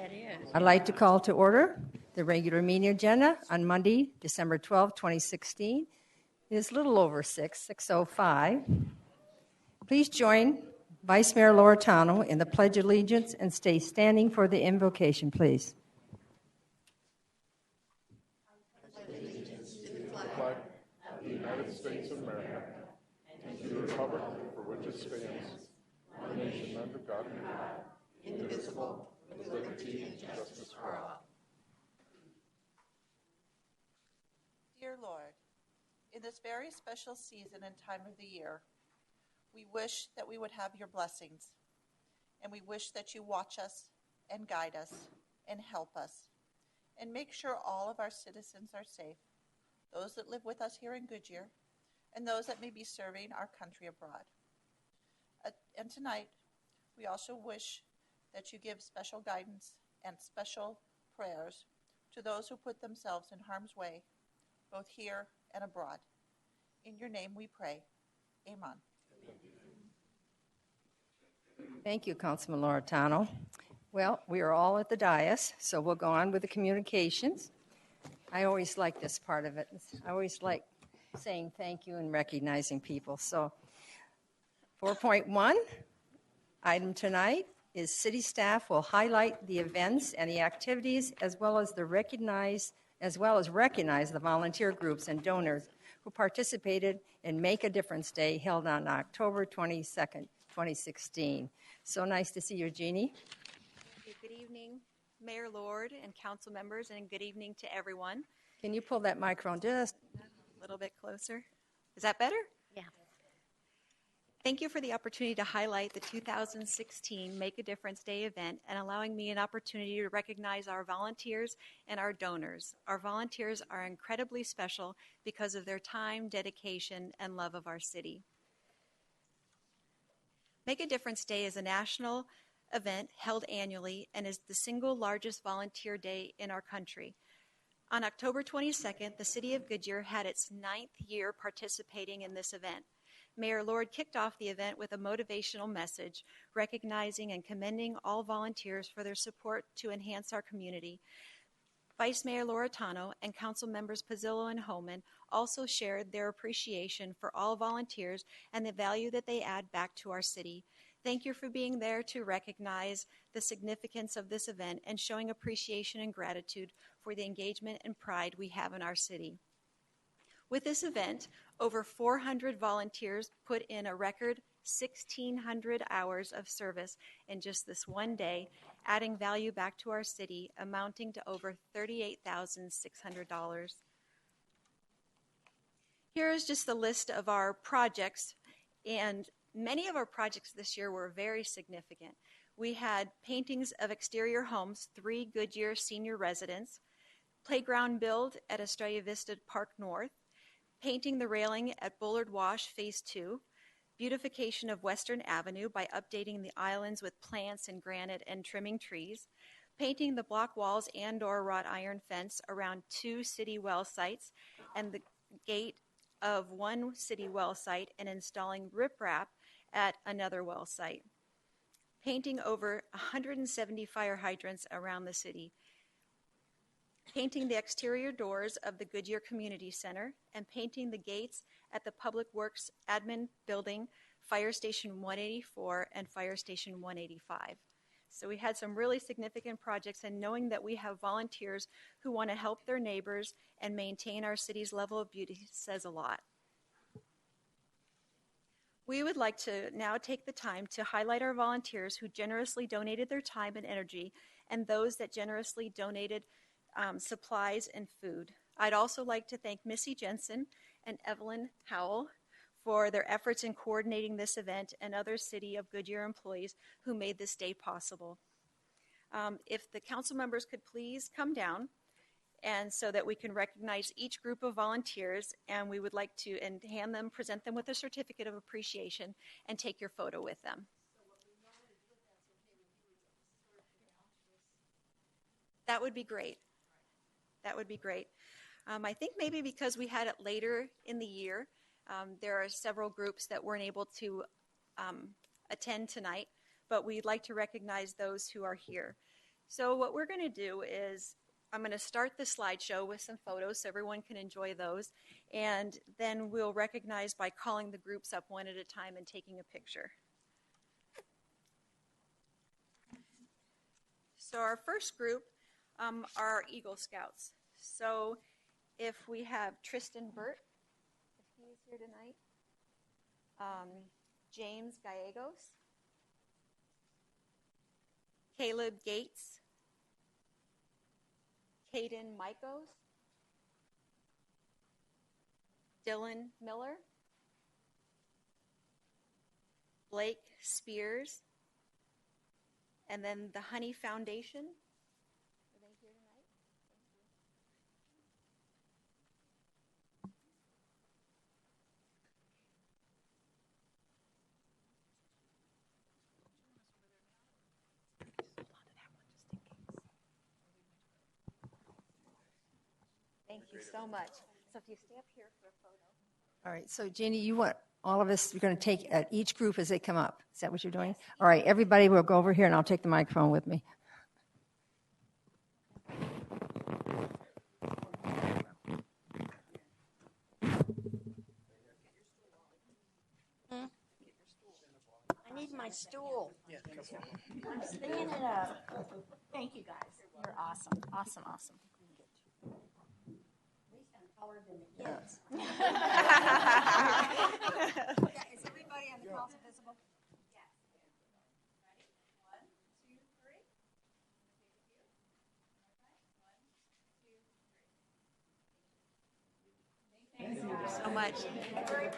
That is. I'd like to call to order the regular meeting agenda on Monday, December 12, 2016. It is a little over 6:05. Please join Vice Mayor Loretano in the Pledge of Allegiance and stay standing for the invocation, please. Flag of the United States of America and to the republic for which it stands, one nation under God, indivisible, with liberty and justice for all. Dear Lord, in this very special season and time of the year, we wish that we would have your blessings, and we wish that you watch us and guide us and help us and make sure all of our citizens are safe, those that live with us here in Goodyear, and those that may be serving our country abroad. And tonight, we also wish that you give special guidance and special prayers to those who put themselves in harm's way, both here and abroad. In your name we pray. Amen. Thank you, Councilman Loretano. Well, we are all at the dais, so we'll go on with the communications. I always like this part of it. I always like saying thank you and recognizing people. So 4.1 item tonight is city staff will highlight the events and the activities as well as recognize the volunteer groups and donors who participated in Make a Difference Day held on October 22nd, 2016. So nice to see you, Jeannie. Good evening, Mayor Lord and council members, and good evening to everyone. Can you pull that microphone just a little bit closer? Is that better? Yeah. Thank you for the opportunity to highlight the 2016 Make a Difference Day event and allowing me an opportunity to recognize our volunteers and our donors. Our volunteers are incredibly special because of their time, dedication, and love of our city. Make a Difference Day is a national event held annually and is the single largest volunteer day in our country. On October 22nd, the City of Goodyear had its 9th year participating in this event. Mayor Lord kicked off the event with a motivational message, recognizing and commending all volunteers for their support to enhance our community. Vice Mayor Loretano and Council Members Pizzillo and Homan also shared their appreciation for all volunteers and the value that they add back to our city. Thank you for being there to recognize the significance of this event and showing appreciation and gratitude for the engagement and pride we have in our city. With this event, over 400 volunteers put in a record 1,600 hours of service in just this one day, adding value back to our city, amounting to over $38,600. Here is just the list of our projects, and many of our projects this year were very significant. We had paintings of exterior homes, 3 Goodyear senior residents, playground build at Estrella Vista Park North, painting the railing at Bullard Wash Phase 2, beautification of Western Avenue by updating the islands with plants and granite and trimming trees, painting the block walls and/or wrought iron fence around 2 city well sites and the gate of 1 city well site and installing riprap at another well site, painting over 170 fire hydrants around the city, painting the exterior doors of the Goodyear Community Center, and painting the gates at the Public Works Admin Building, Fire Station 184 and Fire Station 185. So we had some really significant projects, and knowing that we have volunteers who want to help their neighbors and maintain our city's level of beauty says a lot. We would like to now take the time to highlight our volunteers who generously donated their time and energy, and those that generously donated supplies and food. I'd also like to thank Missy Jensen and Evelyn Howell for their efforts in coordinating this event and other City of Goodyear employees who made this day possible. If the council members could please come down, and so that we can recognize each group of volunteers, and we would like to present them with a certificate of appreciation and take your photo with them. That would be great. That would be great. I think maybe because we had it later in the year, there are several groups that weren't able to attend tonight, but we'd like to recognize those who are here. So what we're going to do is I'm going to start the slideshow with some photos so everyone can enjoy those, and then we'll recognize by calling the groups up one at a time and taking a picture. So our first group are Eagle Scouts. So if we have Tristan Burt, if he is here tonight, James Gallegos, Caleb Gates, Caden Mikos, Dylan Miller, Blake Spears, and then the Honey Foundation. Are they here tonight? Thank you so much. So if you stay up here for a photo. All right, so Jeannie, you want all of us, you're going to take at each group as they come up. Is that what you're doing? All right, everybody will go over here, and I'll take the microphone with me. I need my stool. I'm standing up. Thank you, guys. You're awesome. Awesome, awesome. Yes. Is everybody on the council visible? Yes. Ready? 1, 2, 3. Thank you so much. Thank you very much.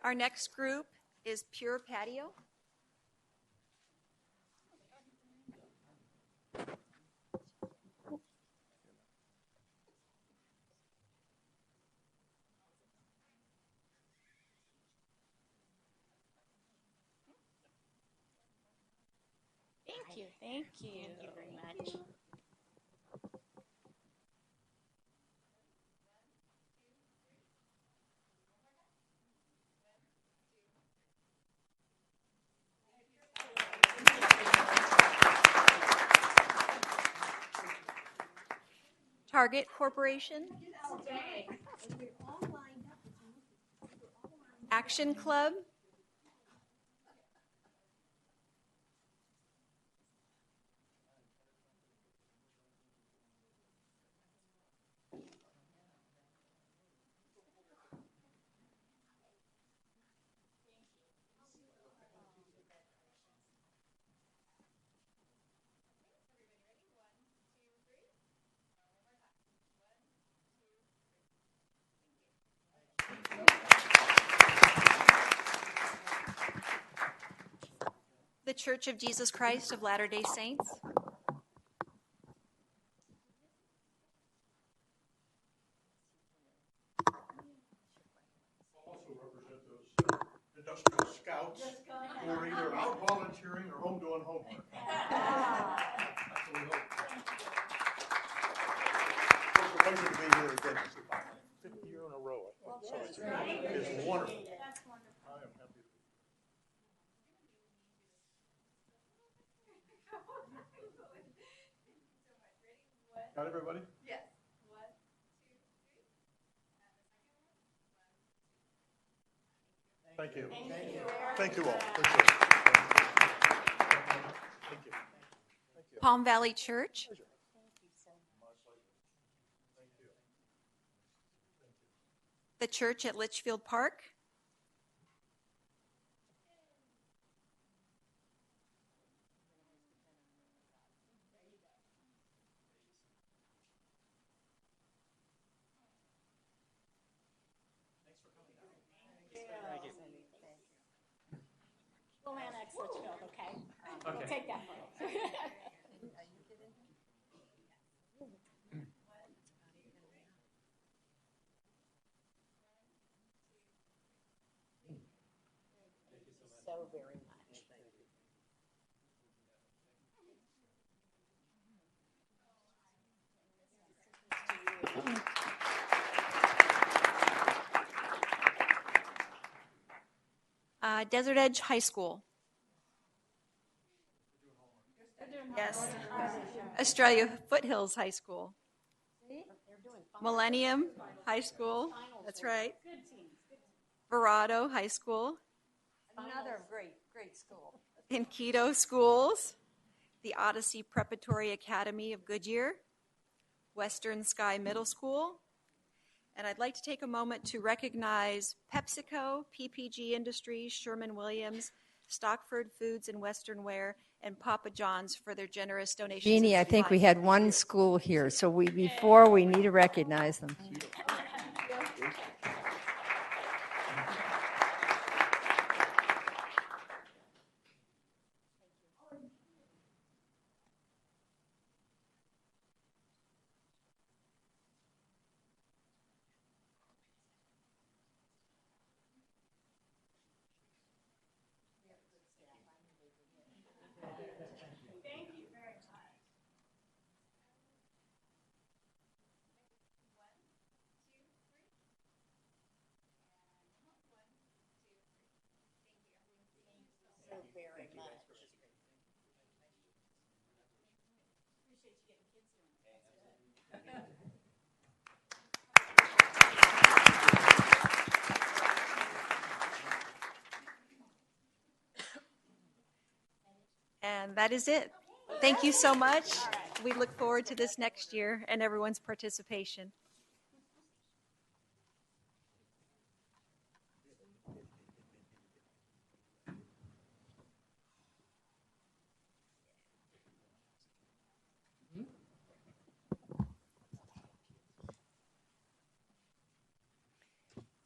Our next group is Pure Patio. Thank you. Thank you. Thank you very much. Target Corporation. Action Club. The Church of Jesus Christ of Latter-day Saints. Also represent those industrial scouts who are either out volunteering or home doing homework. That's what we hope. It's a pleasure to be here again. It's the 5th year in a row, I think. So it's wonderful. I am happy to be here. Got everybody? Yes. Thank you. Thank you all. Appreciate it. Thank you. Thank you. Palm Valley Church. My pleasure. Thank you. The Church at Litchfield Park. We'll annex Litchfield, okay? We'll take that photo. So very much. Desert Edge High School. Yes. Australia Foothills High School. Millennium High School. That's right. Verado High School. Another great school. Enkido Schools. The Odyssey Preparatory Academy of Goodyear. Western Sky Middle School. And I'd like to take a moment to recognize PepsiCo, PPG Industries, Sherman-Williams, Stockford Foods and Western Wear, and Papa John's for their generous donations. Jeannie, I think we had one school here, so before we need to recognize them. Very much. And that is it. Thank you so much. We look forward to this next year and everyone's participation.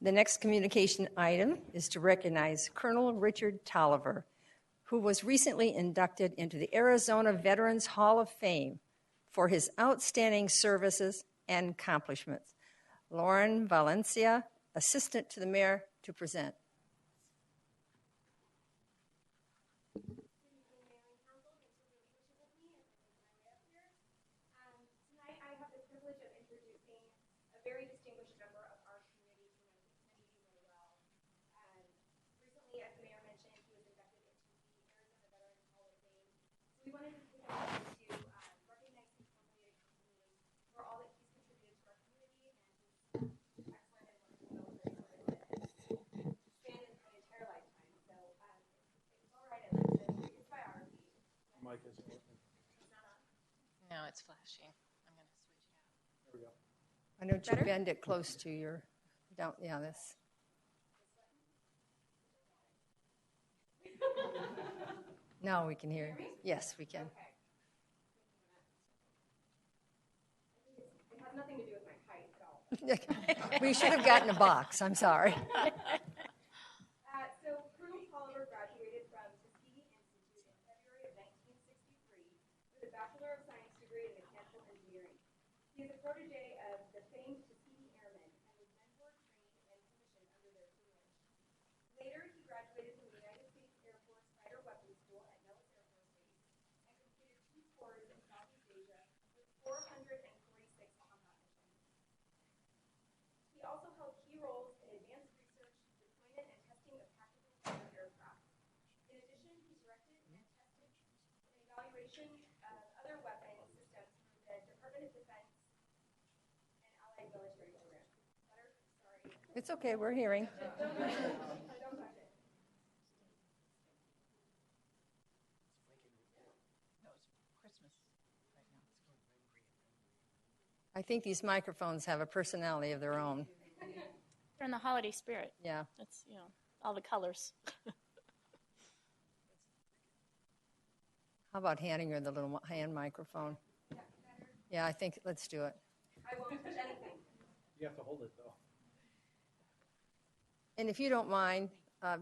The next communication item is to recognize Colonel Richard Tolliver, who was recently inducted into the Arizona Veterans Hall of Fame for his outstanding services and accomplishments. Lauren Valencia, Assistant to the Mayor, to present. Tonight I have the privilege of introducing a very distinguished member of our community who many of you know well. Recently, as the mayor mentioned, he was inducted into the Arizona Veterans Hall of Fame. So we wanted to take a moment to recognize him formally as a company for all that he's contributed to our community and his excellent and wonderful military service that spanned an entire lifetime. So it's all right, I'd like to read his biography. Mike is open. No, it's flashing. I'm going to switch it out. There we go. Why don't you bend it close to your, down, yeah, this. Now we can hear you. Yes, we can. It has nothing to do with my height at all. We should have gotten a box, I'm sorry. So Colonel Tolliver graduated from Tuskegee Institute in February of 1963 with a Bachelor of Science degree in Mechanical Engineering. He is a protege of the famed Tuskegee Airmen and was mentored, trained, and commissioned under their tutelage. Later, he graduated from the United States Air Force Fighter Weapons School at Nellis Air Force Base and completed 2 tours in Southeast Asia with 446 combat missions. He also held key roles in advanced research, deployment, and testing of tactical fighter aircraft. In addition, he directed and tested an evaluation of other weapon systems for the Department of Defense and allied military programs. Better? Sorry. It's okay, we're hearing. Don't touch it. Don't touch it. No, it's Christmas right now. I think these microphones have a personality of their own. They're in the holiday spirit. Yeah. That's, all the colors. How about handing her the little hand microphone? Yeah, I think, let's do it. I won't touch anything. You have to hold it, though. And if you don't mind,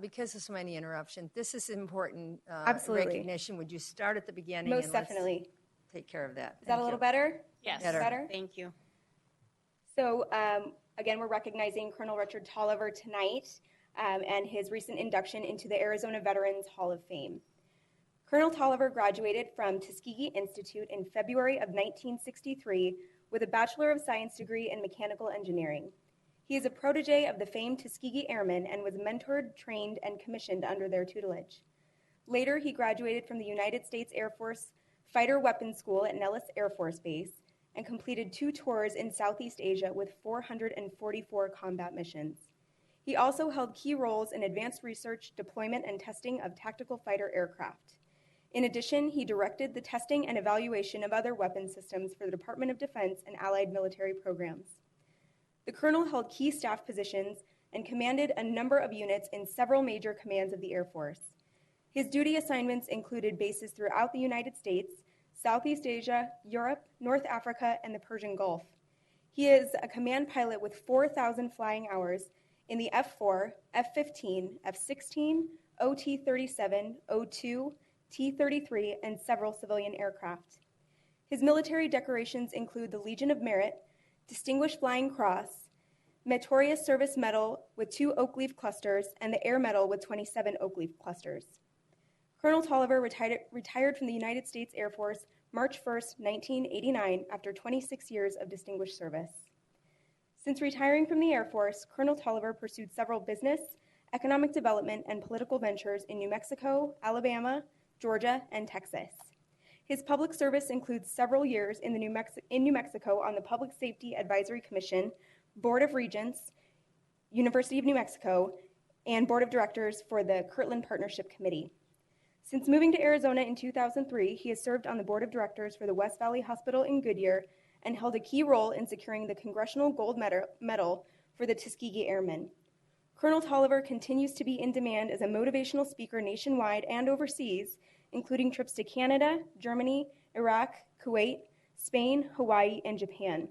because of so many interruptions, this is important Absolutely. recognition. Would you start at the beginning? Most and let's definitely. take care of that. Is that a little better? Yes. Better. Thank you. So, again, we're recognizing Colonel Richard Tolliver tonight and his recent induction into the Arizona Veterans Hall of Fame. Colonel Tolliver graduated from Tuskegee Institute in February of 1963 with a Bachelor of Science degree in Mechanical Engineering. He is a protege of the famed Tuskegee Airmen and was mentored, trained, and commissioned under their tutelage. Later, he graduated from the United States Air Force Fighter Weapons School at Nellis Air Force Base and completed 2 tours in Southeast Asia with 444 combat missions. He also held key roles in advanced research, deployment, and testing of tactical fighter aircraft. In addition, he directed the testing and evaluation of other weapon systems for the Department of Defense and allied military programs. The colonel held key staff positions and commanded a number of units in several major commands of the Air Force. His duty assignments included bases throughout the United States, Southeast Asia, Europe, North Africa, and the Persian Gulf. He is a command pilot with 4,000 flying hours in the F-4, F-15, F-16, OT-37, O-2, T-33, and several civilian aircraft. His military decorations include the Legion of Merit, Distinguished Flying Cross, Meritorious Service Medal with 2 oak leaf clusters, and the Air Medal with 27 oak leaf clusters. Colonel Tolliver retired from the United States Air Force March 1, 1989, after 26 years of distinguished service. Since retiring from the Air Force, Colonel Tolliver pursued several business, economic development, and political ventures in New Mexico, Alabama, Georgia, and Texas. His public service includes several years in New Mexico on the Public Safety Advisory Commission, Board of Regents, University of New Mexico, and Board of Directors for the Kirtland Partnership Committee. Since moving to Arizona in 2003, he has served on the Board of Directors for the West Valley Hospital in Goodyear and held a key role in securing the Congressional Gold Medal for the Tuskegee Airmen. Colonel Tolliver continues to be in demand as a motivational speaker nationwide and overseas, including trips to Canada, Germany, Iraq, Kuwait, Spain, Hawaii, and Japan.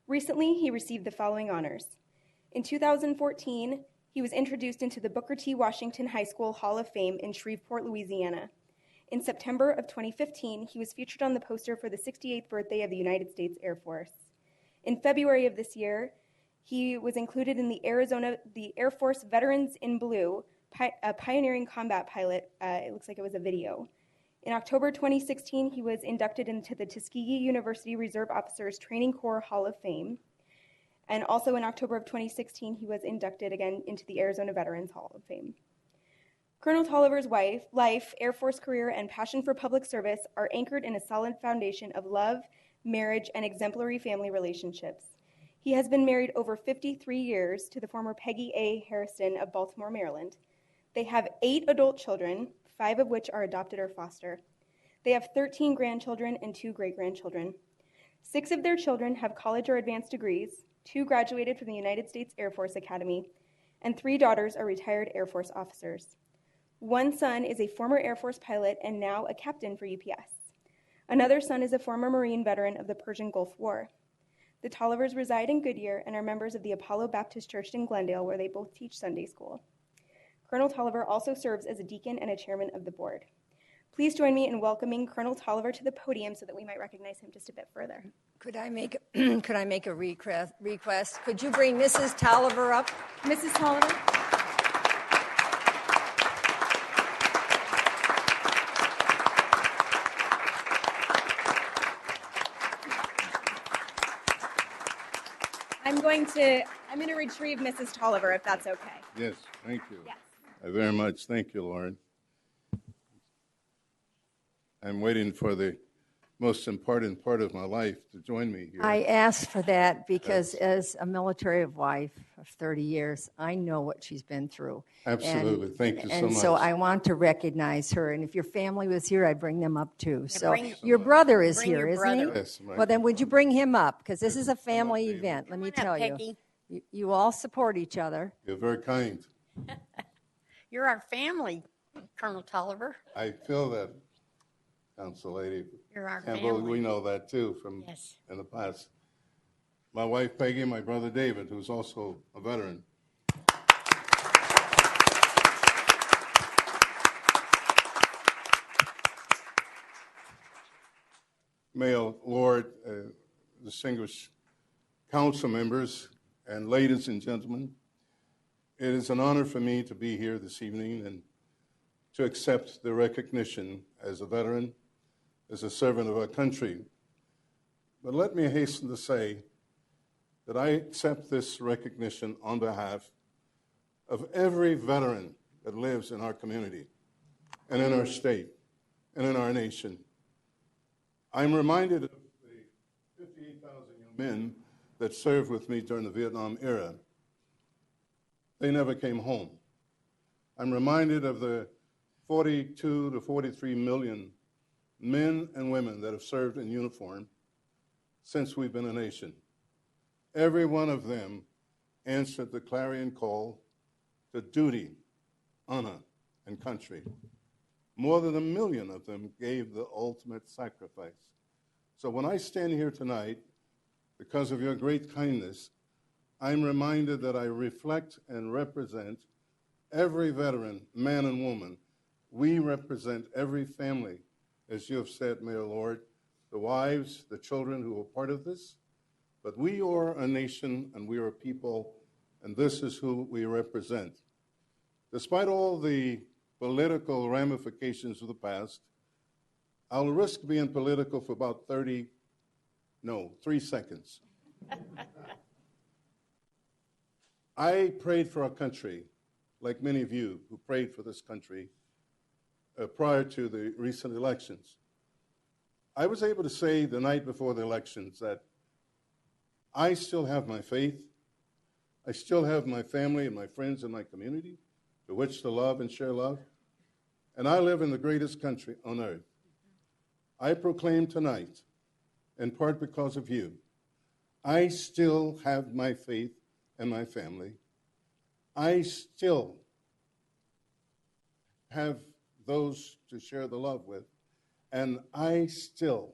Recently, he received the following honors. In 2014, he was introduced into the Booker T. Washington High School Hall of Fame in Shreveport, Louisiana. In September of 2015, he was featured on the poster for the 68th birthday of the United States Air Force. In February of this year, he was included in the Air Force Veterans in Blue, a pioneering combat pilot. It looks like it was a video. In October 2016, he was inducted into the Tuskegee University Reserve Officers Training Corps Hall of Fame. And also in October of 2016, he was inducted again into the Arizona Veterans Hall of Fame. Colonel Tolliver's life, Air Force career, and passion for public service are anchored in a solid foundation of love, marriage, and exemplary family relationships. He has been married over 53 years to the former Peggy A. Harrison of Baltimore, Maryland. They have 8 adult children, 5 of which are adopted or foster. They have 13 grandchildren and 2 great-grandchildren. 6 of their children have college or advanced degrees, 2 graduated from the United States Air Force Academy, and 3 daughters are retired Air Force officers. 1 son is a former Air Force pilot and now a captain for UPS. Another son is a former Marine veteran of the Persian Gulf War. The Tollivers reside in Goodyear and are members of the Apollo Baptist Church in Glendale, where they both teach Sunday school. Colonel Tolliver also serves as a deacon and a chairman of the board. Please join me in welcoming Colonel Tolliver to the podium so that we might recognize him just a bit further. Could I make a request? Could you bring Mrs. Tolliver up? Mrs. Tolliver? I'm going to retrieve Mrs. Tolliver, if that's okay. Yes, thank you. Yes. I very much thank you, Lauren. I'm waiting for the most important part of my life to join me here. I asked for that because as a military wife of 30 years, I know what she's been through. Absolutely. Thank you so much. And so I want to recognize her. And if your family was here, I'd bring them up too. So bring- your brother is bring here, your isn't he? brother. Yes, right. Well, then would you bring him up? Because this is a family event, let me Come on tell up, you. Peggy. You all support each other. You're very kind. You're our family, Colonel Tolliver. I feel that, Council Lady. You're our And family. we know that too from Yes. in the past. My wife Peggy and my brother David, who's also a veteran. May our Lord, distinguished council members, and ladies and gentlemen, it is an honor for me to be here this evening and to accept the recognition as a veteran, as a servant of our country. But let me hasten to say that I accept this recognition on behalf of every veteran that lives in our community and in our state and in our nation. I'm reminded of the 58,000 young men that served with me during the Vietnam era. They never came home. I'm reminded of the 42 to 43 million men and women that have served in uniform since we've been a nation. Every one of them answered the clarion call to duty, honor, and country. More than 1 million of them gave the ultimate sacrifice. So when I stand here tonight, because of your great kindness, I'm reminded that I reflect and represent every veteran, man and woman. We represent every family, as you have said, Mayor Lord, the wives, the children who are part of this. But we are a nation and we are a people, and this is who we represent. Despite all the political ramifications of the past, I'll risk being political for about 3 seconds. I prayed for our country, like many of you who prayed for this country prior to the recent elections. I was able to say the night before the elections that I still have my faith, I still have my family and my friends and my community to which to love and share love, and I live in the greatest country on earth. I proclaim tonight, in part because of you, I still have my faith and my family. I still have those to share the love with, and we still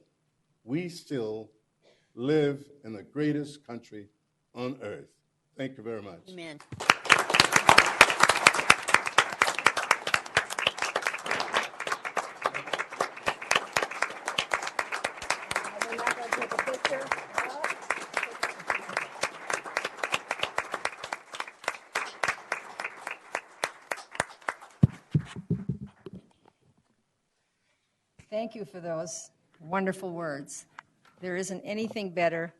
live in the greatest country on earth. Thank you very much. Amen. We're not going to take a picture. Thank you for those wonderful words. There isn't anything better.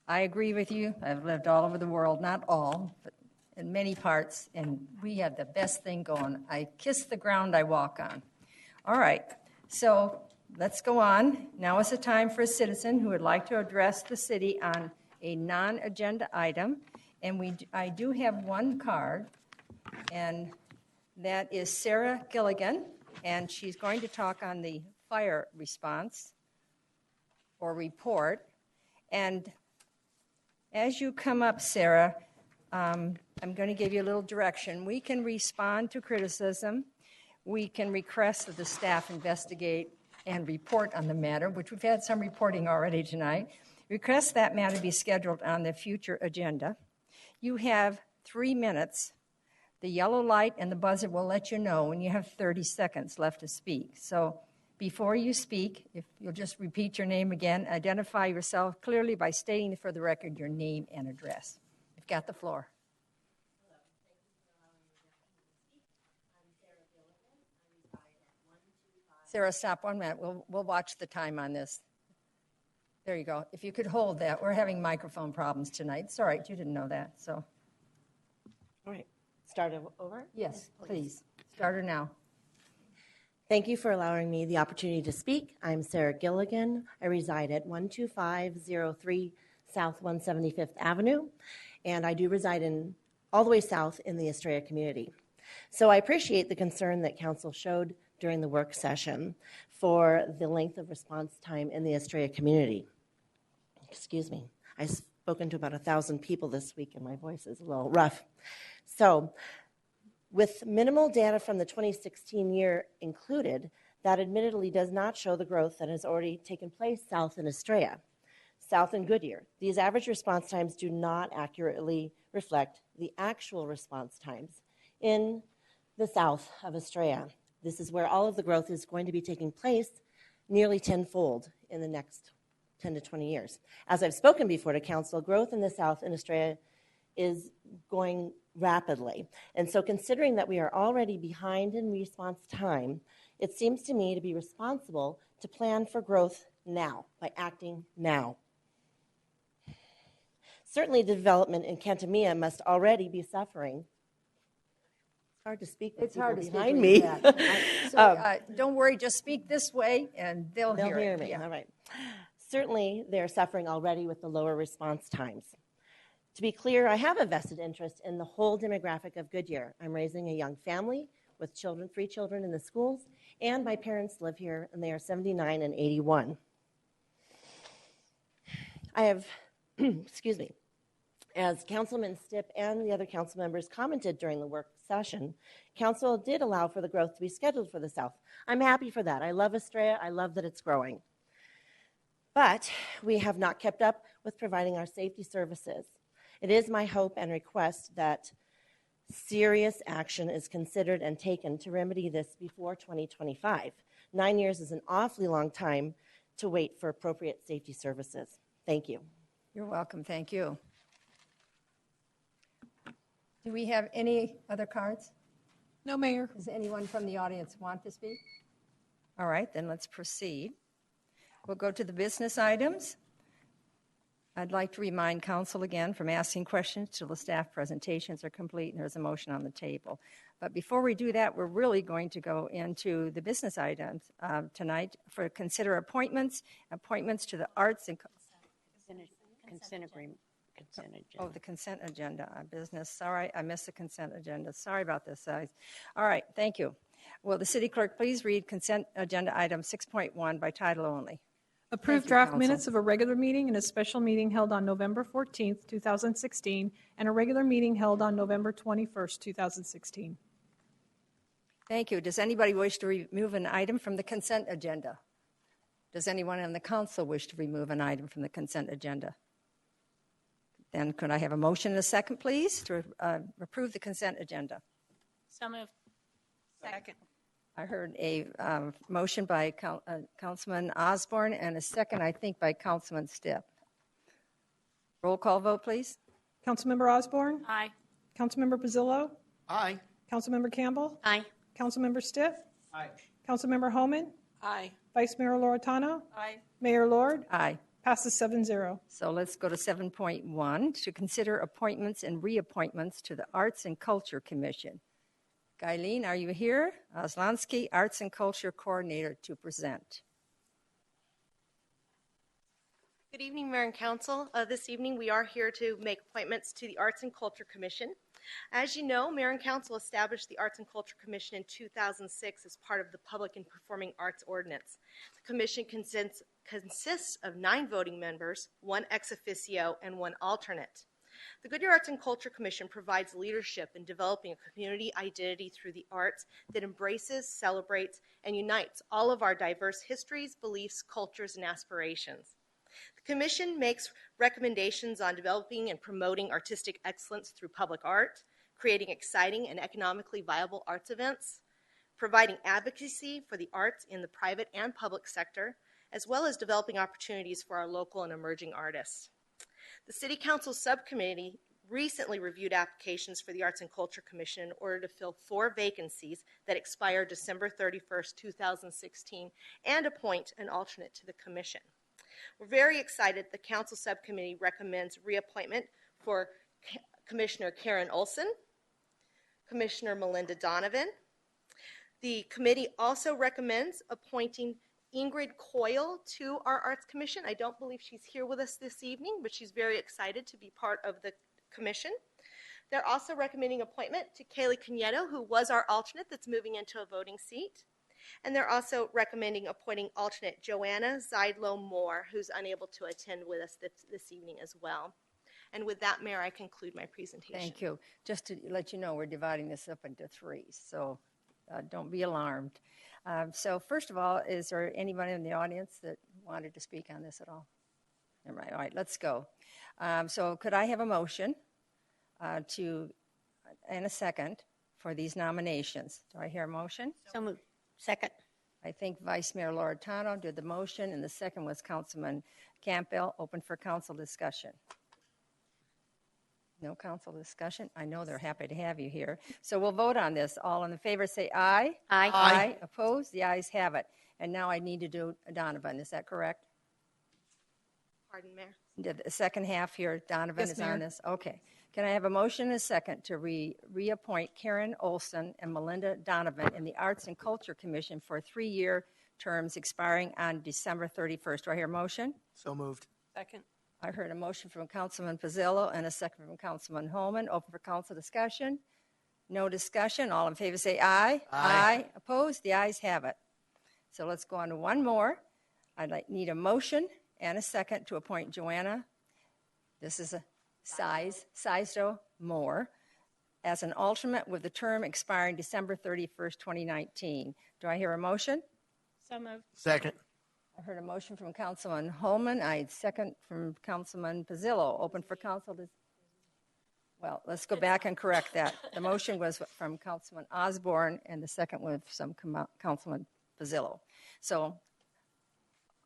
I agree with you. I've lived all over the world, not all, but in many parts, and we have the best thing going. I kiss the ground I walk on. All right, so let's go on. Now is the time for a citizen who would like to address the city on a non-agenda item, and I do have one card, and that is Sarah Gilligan, and she's going to talk on the fire response or report. And as you come up, Sarah, I'm going to give you a little direction. We can respond to criticism. We can request that the staff investigate and report on the matter, which we've had some reporting already tonight. Request that matter be scheduled on the future agenda. You have 3 minutes. The yellow light and the buzzer will let you know when you have 30 seconds left to speak. So before you speak, if you'll just repeat your name again, identify yourself clearly by stating for the record your name and address. You've got the floor. Hello. Thank you for allowing me the opportunity to speak. I'm Sarah Gilligan. I reside at 125. Sarah, stop 1 minute. We'll watch the time on this. There you go. If you could hold that. We're having microphone problems tonight. It's all right. You didn't know that. So. All right. Start over? Yes, please. Start her now. Thank you for allowing me the opportunity to speak. I'm Sarah Gilligan. I reside at 12503 South 175th Avenue, and I do reside in all the way south in the Estrella community. So I appreciate the concern that Council showed during the work session for the length of response time in the Estrella community. Excuse me. I've spoken to about 1,000 people this week, and my voice is a little rough. So, with minimal data from the 2016 year included, that admittedly does not show the growth that has already taken place south in Estrella, south in Goodyear. These average response times do not accurately reflect the actual response times in the south of Estrella. This is where all of the growth is going to be taking place nearly tenfold in the next 10 to 20 years. As I've spoken before to Council, growth in the south in Estrella is going rapidly. And so considering that we are already behind in response time, it seems to me to be responsible to plan for growth now, by acting now. Certainly, the development in Cantamia must already be suffering. It's hard to speak with It's hard to people speak behind where me. you're at. So don't worry, just speak this way and they'll They'll hear hear it. me. Yeah. All right. Certainly, they're suffering already with the lower response times. To be clear, I have a vested interest in the whole demographic of Goodyear. I'm raising a young family with children, 3 children in the schools, and my parents live here, and they are 79 and 81. I have, excuse me, as Councilman Stipp and the other council members commented during the work session, council did allow for the growth to be scheduled for the South. I'm happy for that. I love Estrella. I love that it's growing. But we have not kept up with providing our safety services. It is my hope and request that serious action is considered and taken to remedy this before 2025. 9 years is an awfully long time to wait for appropriate safety services. Thank you. You're welcome. Thank you. Do we have any other cards? No, Mayor. Does anyone from the audience want to speak? All right, then let's proceed. We'll go to the business items. I'd like to remind council again from asking questions till the staff presentations are complete and there's a motion on the table. But before we do that, we're really going to go into the business items tonight for consider appointments to the arts and Consent agreement. Consent agenda. oh, the consent agenda business. Sorry, I missed the consent agenda. Sorry about this, guys. All right, thank you. Will the city clerk please read consent agenda item 6.1 by title only? Approve you, draft Counsel. minutes of a regular meeting and a special meeting held on November 14th, 2016, and a regular meeting held on November 21st, 2016. Thank you. Does anybody wish to remove an item from the consent agenda? Does anyone on the council wish to remove an item from the consent agenda? Then could I have a motion and a second, please, to approve the consent agenda? So moved. Second. I heard a motion by Councilman Osborne and a second, I think, by Councilman Stipp. Roll call vote, please. Councilmember Osborne? Aye. Councilmember Pizzillo? Aye. Councilmember Campbell? Aye. Councilmember Stiff? Aye. Councilmember Homan? Aye. Vice Mayor Loretano? Aye. Mayor Lord? Aye. Passes 7-0. So let's go to 7.1 to consider appointments and reappointments to the Arts and Culture Commission. Guyleen, are you here? Oslansky, Arts and Culture Coordinator, to present. Good evening, Mayor and Council. This evening we are here to make appointments to the Arts and Culture Commission. As you know, Mayor and Council established the Arts and Culture Commission in 2006 as part of the Public and Performing Arts Ordinance. The commission consists of 9 voting members, 1 ex officio, and 1 alternate. The Goodyear Arts and Culture Commission provides leadership in developing a community identity through the arts that embraces, celebrates, and unites all of our diverse histories, beliefs, cultures, and aspirations. The Commission makes recommendations on developing and promoting artistic excellence through public art, creating exciting and economically viable arts events, providing advocacy for the arts in the private and public sector, as well as developing opportunities for our local and emerging artists. The City Council Subcommittee recently reviewed applications for the Arts and Culture Commission in order to fill 4 vacancies that expire December 31st, 2016, and appoint an alternate to the Commission. We're very excited the Council Subcommittee recommends reappointment for Commissioner Karen Olson, Commissioner Melinda Donovan. The committee also recommends appointing Ingrid Coyle to our Arts Commission. I don't believe she's here with us this evening, but she's very excited to be part of the commission. They're also recommending appointment to Kaylee Caneto, who was our alternate that's moving into a voting seat. And they're also recommending appointing alternate Joanna Zeidlow-Moore, who's unable to attend with us this evening as well. And with that, Mayor, I conclude my presentation. Thank you. Just to let you know, we're dividing this up into 3, so don't be alarmed. So first of all, is there anybody in the audience that wanted to speak on this at all? All right, let's go. So could I have a motion and a second for these nominations? Do I hear a motion? So moved. Second. I think Vice Mayor Loretano did the motion, and the second was Councilman Campbell. Open for council discussion. No council discussion? I know they're happy to have you here. So we'll vote on this. All in favor say aye. Aye. Aye. Opposed? The ayes have it. And now I need to do Donovan. Is that correct? Pardon, Mayor. The second half here, Donovan Yes, is on Mayor. this? Okay. Can I have a motion and a second to reappoint Karen Olson and Melinda Donovan in the Arts and Culture Commission for 3-year terms expiring on December 31st? Do I hear a motion? So moved. Second. I heard a motion from Councilman Pizzillo and a second from Councilman Holman. Open for council discussion. No discussion. All in favor say aye. Aye. Opposed? The ayes have it. So let's go on to one more. Need a motion and a second to appoint Joanna. This is a Sizdo Moore as an alternate with the term expiring December 31st, 2019. Do I hear a motion? So moved. Second. I heard a motion from Councilman Holman. I second from Councilman Pizzillo. Open for council. Well, let's go back and correct that. The motion was from Councilman Osborne, and the second was from Councilman Pizzillo. So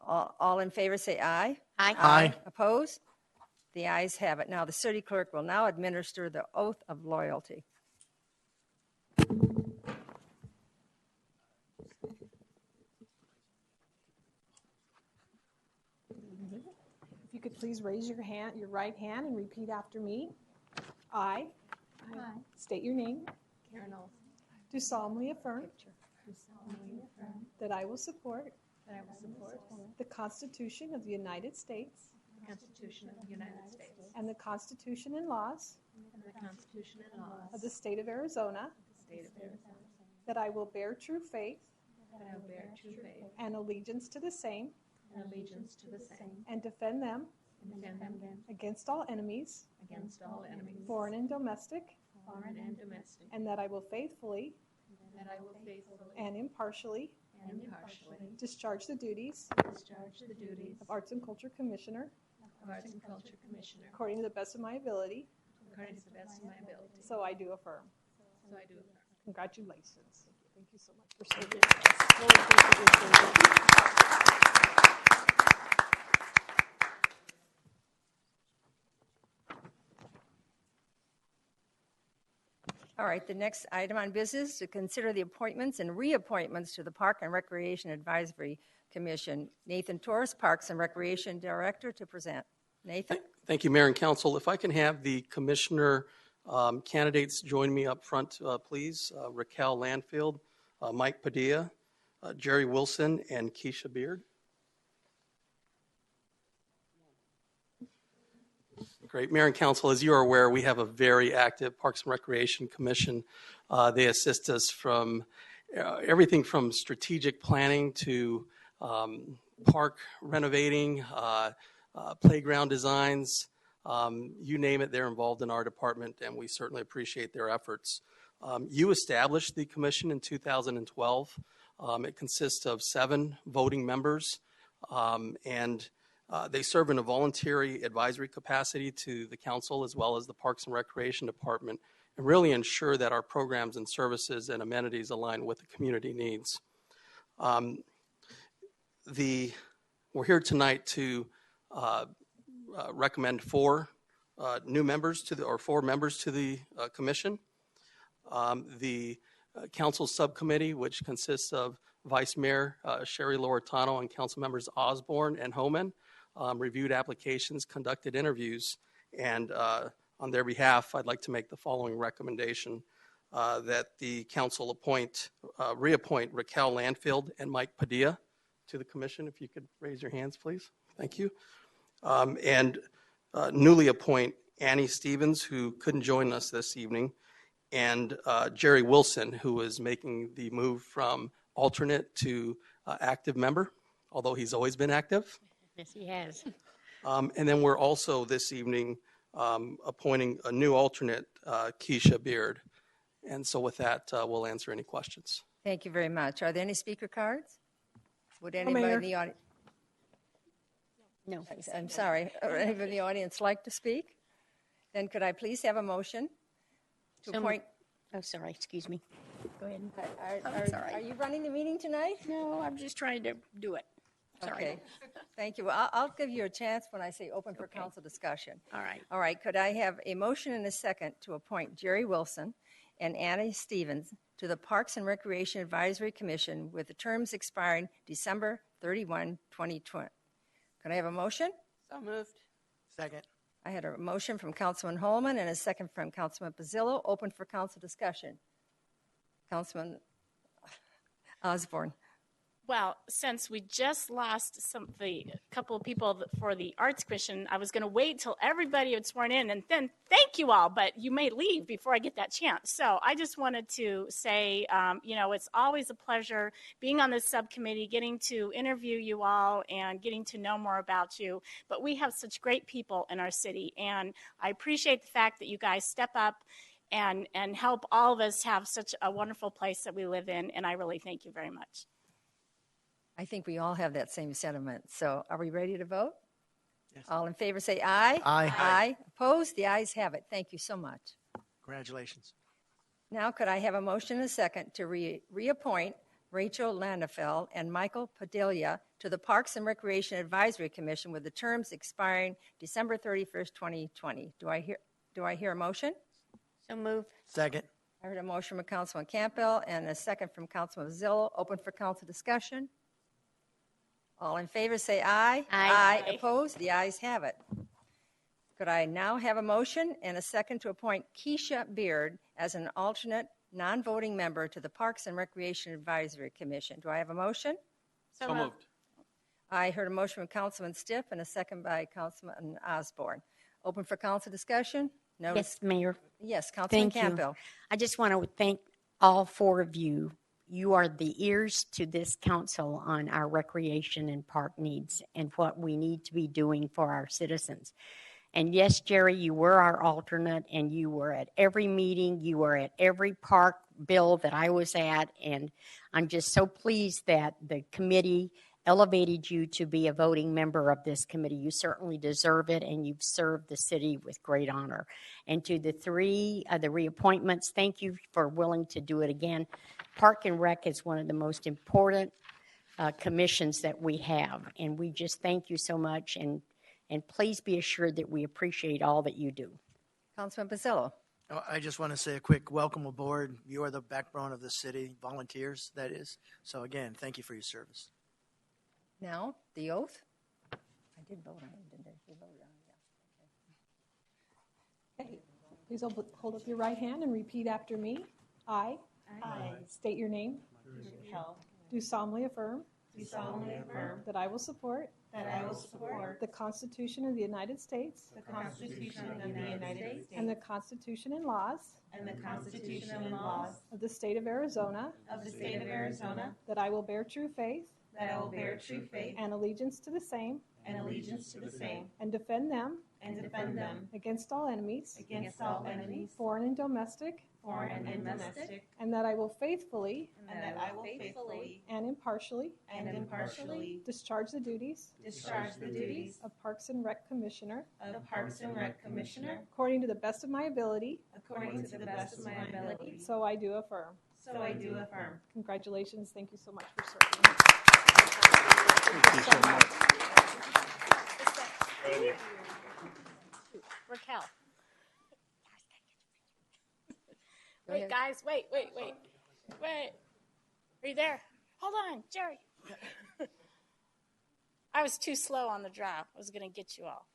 all in favor say aye. Aye. Aye. Opposed? The ayes have it. Now, the city clerk will now administer the oath of loyalty. If you could please raise your right hand, and repeat after me. I state your name. Karen Olson. Do solemnly affirm Do solemnly affirm that I will support that I will support the Constitution of the United States the Constitution of the United States and the Constitution and laws and the Constitution and laws of the state of Arizona, the state of Arizona, that I will bear true faith that I will bear true faith and allegiance to the same and allegiance to the same and defend them and defend them against all enemies, against all enemies, foreign and domestic, foreign and domestic, and that I will faithfully and that I will faithfully and impartially and impartially discharge the duties discharge the duties of Arts and Culture Commissioner of Arts and Culture Commissioner according to the best of my ability. according to the best of my ability. So I do affirm. So I do affirm. Congratulations. Thank you so much for serving us. Really appreciate your service. All right, the next item on business is to consider the appointments and reappointments to the Park and Recreation Advisory Commission. Nathan Torres, Parks and Recreation Director, to present. Nathan? Thank you, Mayor and Council. If I can have the commissioner candidates join me up front, please. Raquel Landfield, Mike Padilla, Jerry Wilson, and Keisha Beard. Great. Mayor and Council, as you are aware, we have a very active Parks and Recreation Commission. They assist us from everything from strategic planning to park renovating, playground designs, you name it, they're involved in our department, and we certainly appreciate their efforts. You established the commission in 2012. It consists of 7 voting members, and they serve in a voluntary advisory capacity to the council as well as the Parks and Recreation Department, and really ensure that our programs and services and amenities align with the community needs. We're here tonight to recommend 4 new members to the 4 members to the commission. The council subcommittee, which consists of Vice Mayor Sherry Loretano and council members Osborne and Homan, reviewed applications, conducted interviews, and on their behalf, I'd like to make the following recommendation that the council reappoint Raquel Landfield and Mike Padilla to the commission. If you could raise your hands, please. Thank you. And newly appoint Annie Stevens, who couldn't join us this evening, and Jerry Wilson, who is making the move from alternate to active member, although he's always been active. Yes, he has. And then we're also this evening appointing a new alternate, Keisha Beard. And so with that, we'll answer any questions. Thank you very much. Are there any speaker cards? Would No, anybody Mayor. in the audience? No. I'm sorry. Would anybody in the audience like to speak? Then could I please have a motion to So appoint? Oh, sorry. Excuse me. Go ahead. Are you running the meeting tonight? No, I'm just trying to do it. Sorry. Okay. Thank you. Well, I'll give you a chance when I say open for council discussion. All right. All right. Could I have a motion and a second to appoint Jerry Wilson and Annie Stevens to the Parks and Recreation Advisory Commission with the terms expiring December 31, 2020? Could I have a motion? So moved. Second. I had a motion from Councilman Holman and a second from Councilman Pizzillo. Open for council discussion. Councilman Osborne. Well, since we just lost a couple of people for the Arts Commission, I was going to wait till everybody had sworn in and then thank you all, but you may leave before I get that chance. So I just wanted to say, it's always a pleasure being on this subcommittee, getting to interview you all and getting to know more about you. But we have such great people in our city, and I appreciate the fact that you guys step up and help all of us have such a wonderful place that we live in, and I really thank you very much. I think we all have that same sentiment. So are we ready to vote? Yes. All in favor say aye. Aye. Aye. Opposed? The ayes have it. Thank you so much. Congratulations. Now could I have a motion and a second to reappoint Rachel Landefeld and Michael Padilla to the Parks and Recreation Advisory Commission with the terms expiring December 31st, 2020. Do I hear a motion? So moved. Second. I heard a motion from Councilman Campbell and a second from Councilman Zillo. Open for council discussion. All in favor say aye. Aye. Aye. Opposed? The ayes have it. Could I now have a motion and a second to appoint Keisha Beard as an alternate non-voting member to the Parks and Recreation Advisory Commission? Do I have a motion? So moved. I heard a motion from Councilman Stiff and a second by Councilman Osborne. Open for council discussion? Yes, Mayor. Yes, Councilman Thank Campbell. you. I just want to thank all four of you. You are the ears to this council on our recreation and park needs and what we need to be doing for our citizens. And yes, Jerry, you were our alternate, and you were at every meeting. You were at every park bill that I was at, and I'm just so pleased that the committee elevated you to be a voting member of this committee. You certainly deserve it, and you've served the city with great honor. And to the three, the reappointments, thank you for willing to do it again. Park and Rec is one of the most important commissions that we have, and we just thank you so much, and please be assured that we appreciate all that you do. Councilman Basillo. Oh, I just want to say a quick welcome aboard. You are the backbone of the city, volunteers, that is. So again, thank you for your service. Now, the oath. I did vote on it, didn't I? You voted on it, yeah. Okay. Please hold up your right hand and repeat after me. I state your name. Do solemnly affirm. That I will support. The Constitution of the United States. And the Constitution and laws. Of the state of Arizona. That I will bear true faith. And allegiance to the same. And defend them. Against all enemies. Foreign and domestic. And that I will faithfully. And impartially. Discharge the duties. Of Parks and Rec Commissioner. According to the best of my ability. So I do affirm. Congratulations. Thank you so much for serving. Thank you so much. Raquel. Go Wait, ahead. guys, wait. Are you there? Hold on, Jerry. I was too slow on the draw. I was going to get you all.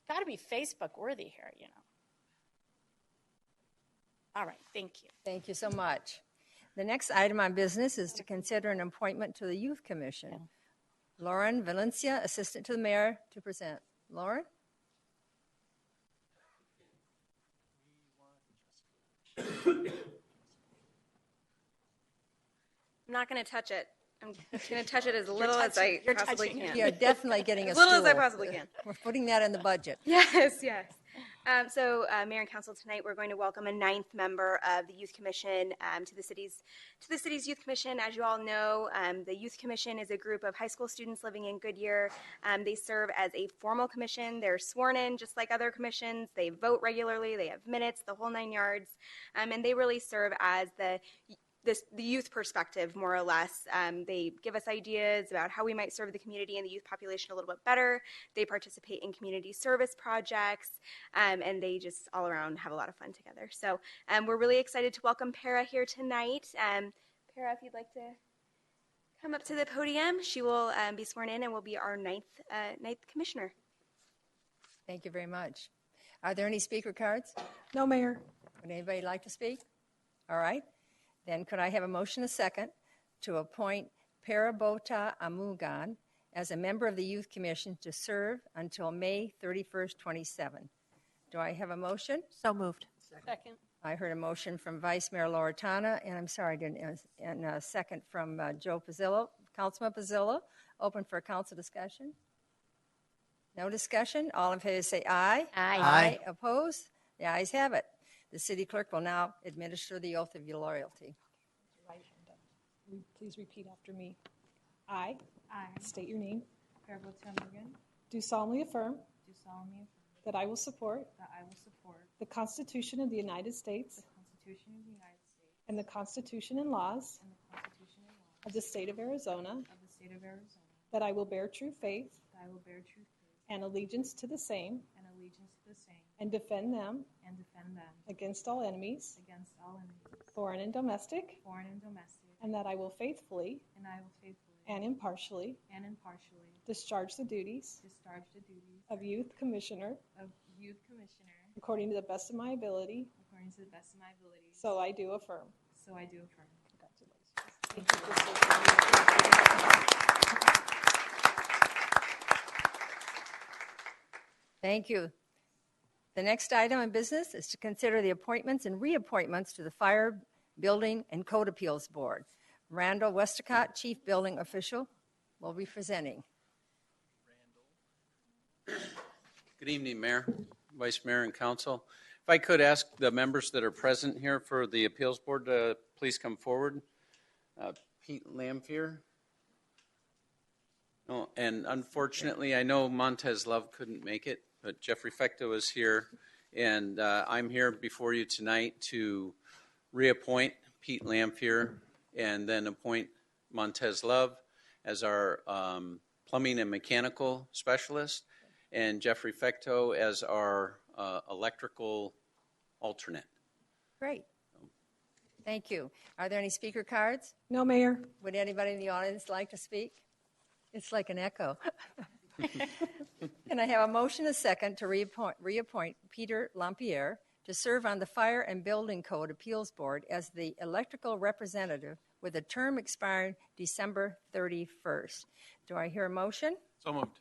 Got to be Facebook worthy here, you know. All right, thank you. Thank you so much. The next item on business is to consider an appointment to the Youth Commission. Lauren Valencia, Assistant to the Mayor, to present. Lauren? I'm not going to touch it. I'm going to touch it as little as I possibly can. You're definitely getting a As little as I stool. possibly can. We're putting that in the budget. Yes. Mayor and Council, tonight we're going to welcome a 9th member of the Youth Commission to the city's Youth Commission. As you all know, the Youth Commission is a group of high school students living in Goodyear. They serve as a formal commission. They're sworn in just like other commissions. They vote regularly. They have minutes, the whole 9 yards, and they really serve as the youth perspective, more or less. They give us ideas about how we might serve the community and the youth population a little bit better. They participate in community service projects, and they just all around have a lot of fun together. So we're really excited to welcome Para here tonight. Para, if you'd like to come up to the podium, she will be sworn in and will be our ninth commissioner. Thank you very much. Are there any speaker cards? No, Mayor. Would anybody like to speak? All right. Then could I have a motion, a second, to appoint Parabota Amugan as a member of the Youth Commission to serve until May 31st, 27. Do I have a motion? So moved. Second. I heard a motion from Vice Mayor Loretana, and I'm sorry, and a second from Joe Pizzillo. Councilman Pizzillo, open for council discussion. No discussion. All in favor say aye. Aye. Aye. Opposed? The ayes have it. The city clerk will now administer the oath of loyalty. Right hand up. Please repeat after me. I state your name. Parabota Amugan, Do solemnly affirm do solemnly affirm that I will support that I will support the Constitution of the United States the Constitution of the United States and the Constitution and laws and the Constitution and laws of the state of Arizona, of the state of Arizona, that I will bear true faith that I will bear true faith and allegiance to the same and allegiance to the same and defend them and defend them against all enemies, against all enemies, foreign and domestic, foreign and domestic, and that I will faithfully and I will faithfully and impartially discharge the duties of Youth Commissioner according to the best of my ability. according to the best of my abilities. So I do affirm. So I do affirm. Thank you. The next item in business is to consider the appointments and reappointments to the Fire, Building, and Code Appeals Board. Randall Westacott, Chief Building Official, will be presenting. Good evening, Mayor, Vice Mayor, and Council. If I could ask the members that are present here for the Appeals Board to please come forward. Pete Lamphere. Oh, and unfortunately, I know Montez Love couldn't make it, but Jeffrey Fecto is here, and I'm here before you tonight to reappoint Pete Lamphere and then appoint Montez Love as our plumbing and mechanical specialist, and Jeffrey Fecto as our electrical alternate. Great. Thank you. Are there any speaker cards? No, Mayor. Would anybody in the audience like to speak? It's like an echo. Can I have a motion, a second, to reappoint Peter Lamphere to serve on the Fire and Building Code Appeals Board as the electrical representative with a term expiring December 31st. Do I hear a motion? So moved.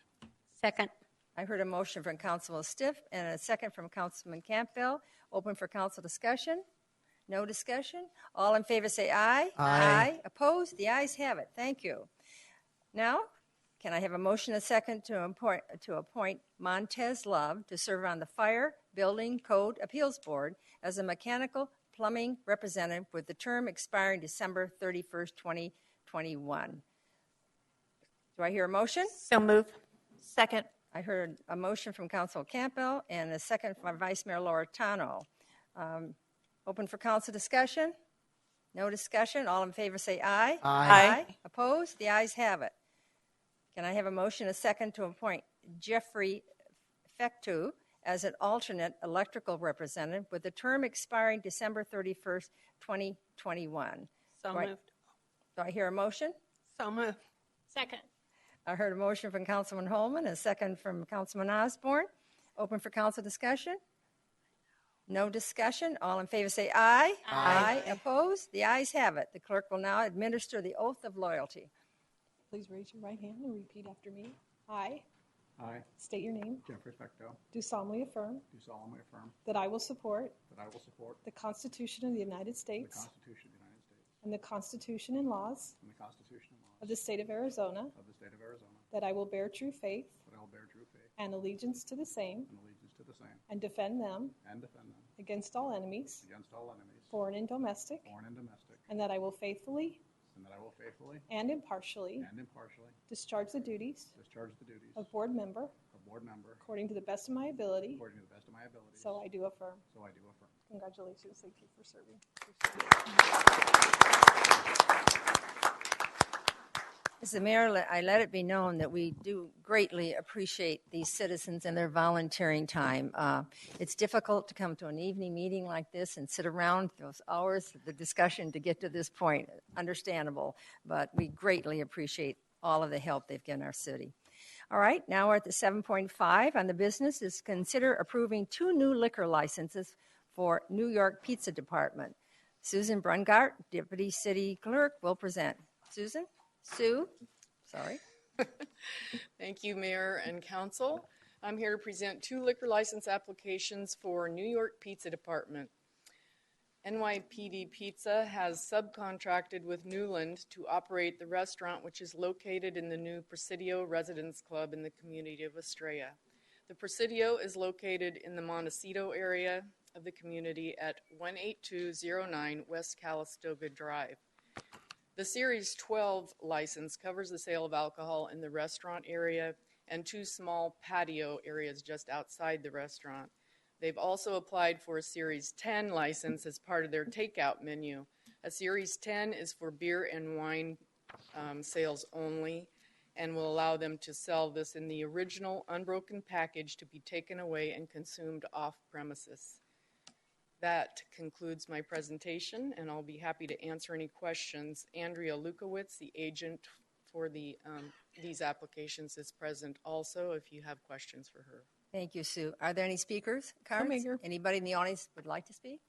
Second. I heard a motion from Councilman Stiff and a second from Councilman Campbell. Open for council discussion. No discussion. All in favor say aye. Aye. Opposed? The ayes have it. Thank you. Now, can I have a motion, a second, to appoint Montez Love to serve on the Fire, Building, Code Appeals Board as a mechanical plumbing representative with the term expiring December 31st, 2021. Do I hear a motion? So moved. Second. I heard a motion from Council Campbell and a second from Vice Mayor Loretano. Open for council discussion? No discussion. All in favor say aye. Aye. Opposed? The ayes have it. Can I have a motion, a second, to appoint Jeffrey Fectu as an alternate electrical representative with a term expiring December 31st, 2021? So moved. Do I hear a motion? So moved. Second. I heard a motion from Councilman Holman, a second from Councilman Osborne. Open for council discussion? No discussion. All in favor say aye. Aye. Opposed? The ayes have it. The clerk will now administer the oath of loyalty. Please raise your right hand and repeat after me. I I, state your name. Jeffrey Fecto, Do solemnly affirm do solemnly affirm that I will support that I will support the Constitution of the United the States Constitution of the United States and the Constitution and laws and the Constitution and laws of the state of Arizona, of the state of Arizona, that I will bear true faith that I will bear true faith and allegiance to the same and allegiance to the same and defend them and defend them against all enemies, against all enemies, foreign and domestic, foreign and domestic, and that I will faithfully and that I will faithfully and impartially discharge the duties of board member according to the best of my ability. according to the best of my abilities. So I do affirm. So I do affirm. Congratulations. Thank you for serving. As the mayor, I let it be known that we do greatly appreciate these citizens and their volunteering time. It's difficult to come to an evening meeting like this and sit around those hours of the discussion to get to this point. Understandable, but we greatly appreciate all of the help they've given our city. All right, now we're at the 7.5 on the business is consider approving 2 new liquor licenses for New York Pizza Department. Susan Brungart, Deputy City Clerk, will present. Susan? Sue? Sorry. Thank you, Mayor and Council. I'm here to present 2 liquor license applications for New York Pizza Department. NYPD Pizza has subcontracted with Newland to operate the restaurant, which is located in the new Presidio Residence Club in the community of Estrella. The Presidio is located in the Montecito area of the community at 18209 West Calistoga Drive. The Series 12 license covers the sale of alcohol in the restaurant area and 2 small patio areas just outside the restaurant. They've also applied for a Series 10 license as part of their takeout menu. A Series 10 is for beer and wine sales only and will allow them to sell this in the original unbroken package to be taken away and consumed off premises. That concludes my presentation, and I'll be happy to answer any questions. Andrea Lukowitz, the agent for these applications, is present also if you have questions for her. Thank you, Sue. Are there any speakers? Cards? Anybody in the audience would like to speak?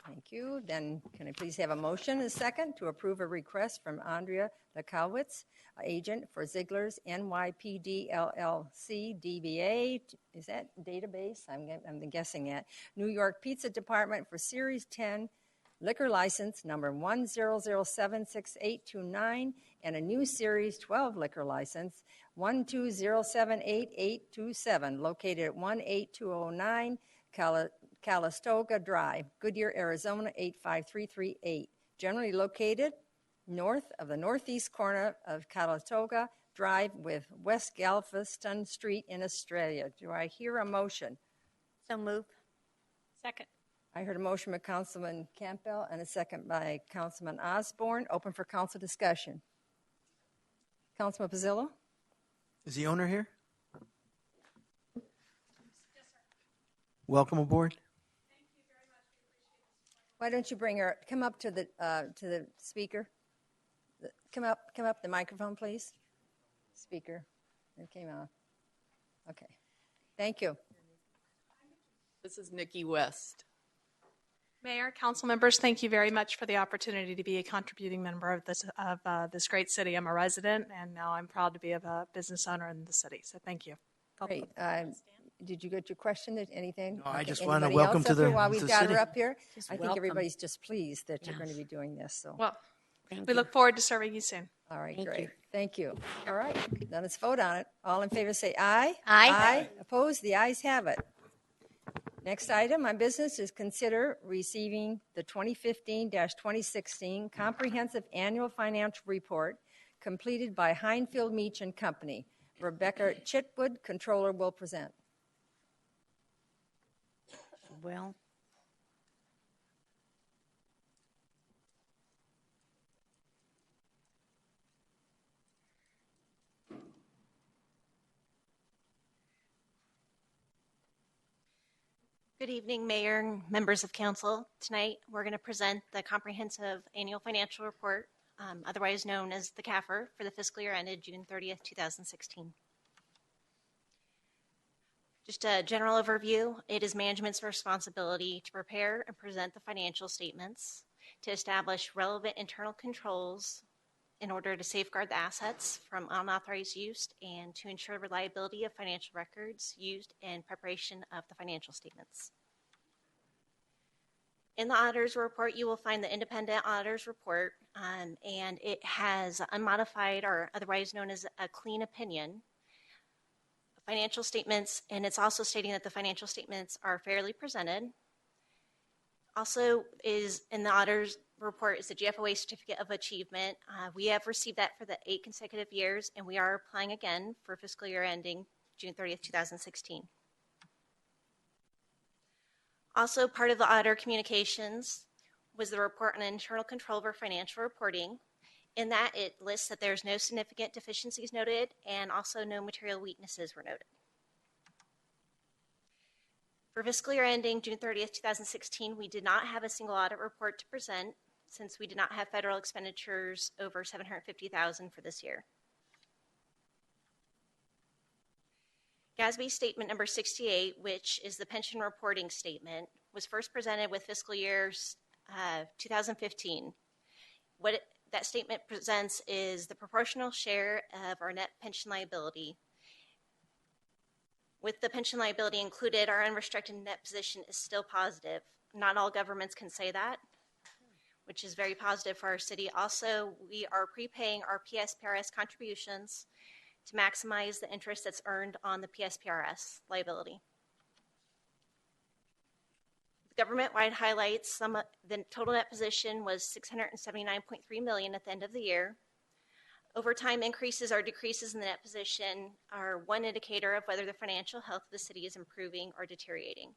Thank you. Then can I please have a motion and a second to approve a request from Andrea Lukowitz, agent for Ziegler's NYPD LLC DBA, is that database? I'm guessing that. New York Pizza Department for Series 10 liquor license number 100768829 and a new Series 12 liquor license 120788827 located at 18209 Calistoga Drive, Goodyear, Arizona 85338. Generally located north of the northeast corner of Calistoga Drive with West Galveston Street in Australia. Do I hear a motion? So move. Second. I heard a motion by Councilman Campbell and a second by Councilman Osborne. Open for council discussion. Councilman Pizzillo? Is the owner here? Welcome aboard. Why don't you bring her? Come up to the speaker. Come up the microphone, please. Speaker. It came out. Okay. Thank you. This is Nikki West. Mayor, council members, thank you very much for the opportunity to be a contributing member of this great city. I'm a resident, and now I'm proud to be a business owner in the city. So thank you. Great. Did you get your question? Anything? No, I just Anybody want to welcome else to up here the while we've got city. her up here. Just I think welcome. everybody's just pleased that you're going to be doing this. So. Well, Thank we you. look forward to serving you soon. All right, Thank great. you. Thank you. All right, now let's vote on it. All in favor say aye. Aye. Aye. Opposed? The ayes have it. Next item on business is consider receiving the 2015-2016 Comprehensive Annual Financial Report completed by Heinfield Meach and Company. Rebecca Chitwood, Controller, will present. Well, Good evening, Mayor and members of council. Tonight, we're going to present the Comprehensive Annual Financial Report, otherwise known as the CAFR, for the fiscal year ended June 30th, 2016. Just a general overview, it is management's responsibility to prepare and present the financial statements, to establish relevant internal controls in order to safeguard the assets from unauthorized use and to ensure reliability of financial records used in preparation of the financial statements. In the auditor's report, you will find the independent auditor's report, and it has unmodified or otherwise known as a clean opinion financial statements, and it's also stating that the financial statements are fairly presented. Also is in the auditor's report is the GFOA Certificate of Achievement. We have received that for the 8 consecutive years, and we are applying again for fiscal year ending June 30th, 2016. Also part of the auditor communications was the report on internal control over financial reporting. In that, it lists that there's no significant deficiencies noted and also no material weaknesses were noted. For fiscal year ending June 30th, 2016, we did not have a single audit report to present since we did not have federal expenditures over $750,000 for this year. GASB statement number 68, which is the pension reporting statement, was first presented with fiscal years 2015. That statement presents is the proportional share of our net pension liability. With the pension liability included, our unrestricted net position is still positive. Not all governments can say that, which is very positive for our city. Also, we are prepaying our PSPRS contributions to maximize the interest that's earned on the PSPRS liability. The government-wide highlights the total net position was $679.3 million at the end of the year. Over time, increases or decreases in the net position are one indicator of whether the financial health of the city is improving or deteriorating.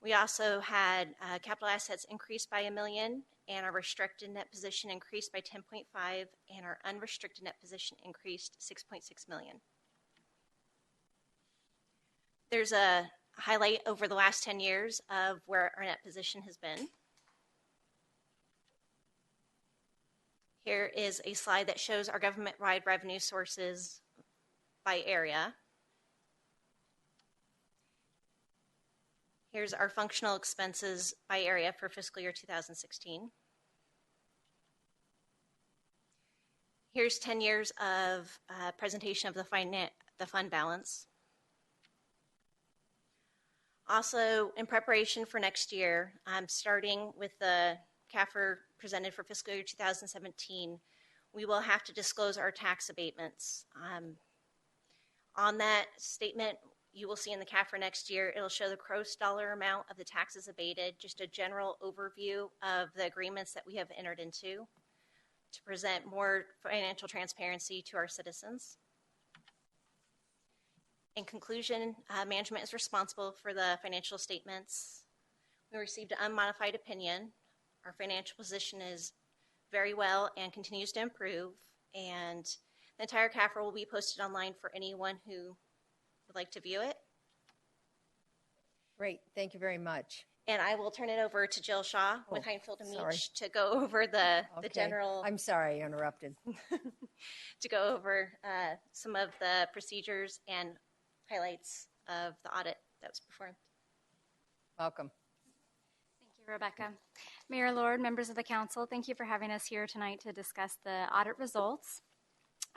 We also had capital assets increased by $1 million, and our restricted net position increased by 10.5, and our unrestricted net position increased 6.6 million. There's a highlight over the last 10 years of where our net position has been. Here is a slide that shows our government-wide revenue sources by area. Here's our functional expenses by area for fiscal year 2016. Here's 10 years of presentation of the fund balance. Also, in preparation for next year, starting with the CAFR presented for fiscal year 2017, we will have to disclose our tax abatements. On that statement, you will see in the CAFR next year, it'll show the gross dollar amount of the taxes abated, just a general overview of the agreements that we have entered into to present more financial transparency to our citizens. In conclusion, management is responsible for the financial statements. We received an unmodified opinion. Our financial position is very well and continues to improve, and the entire CAFR will be posted online for anyone who would like to view it. Great, thank you very much. And I will turn it over to Jill Shaw with Heinfield and Meach to go over the general. I'm sorry I interrupted. To go over some of the procedures and highlights of the audit that was performed. Welcome. Thank you, Rebecca. Mayor Lord, members of the council, thank you for having us here tonight to discuss the audit results.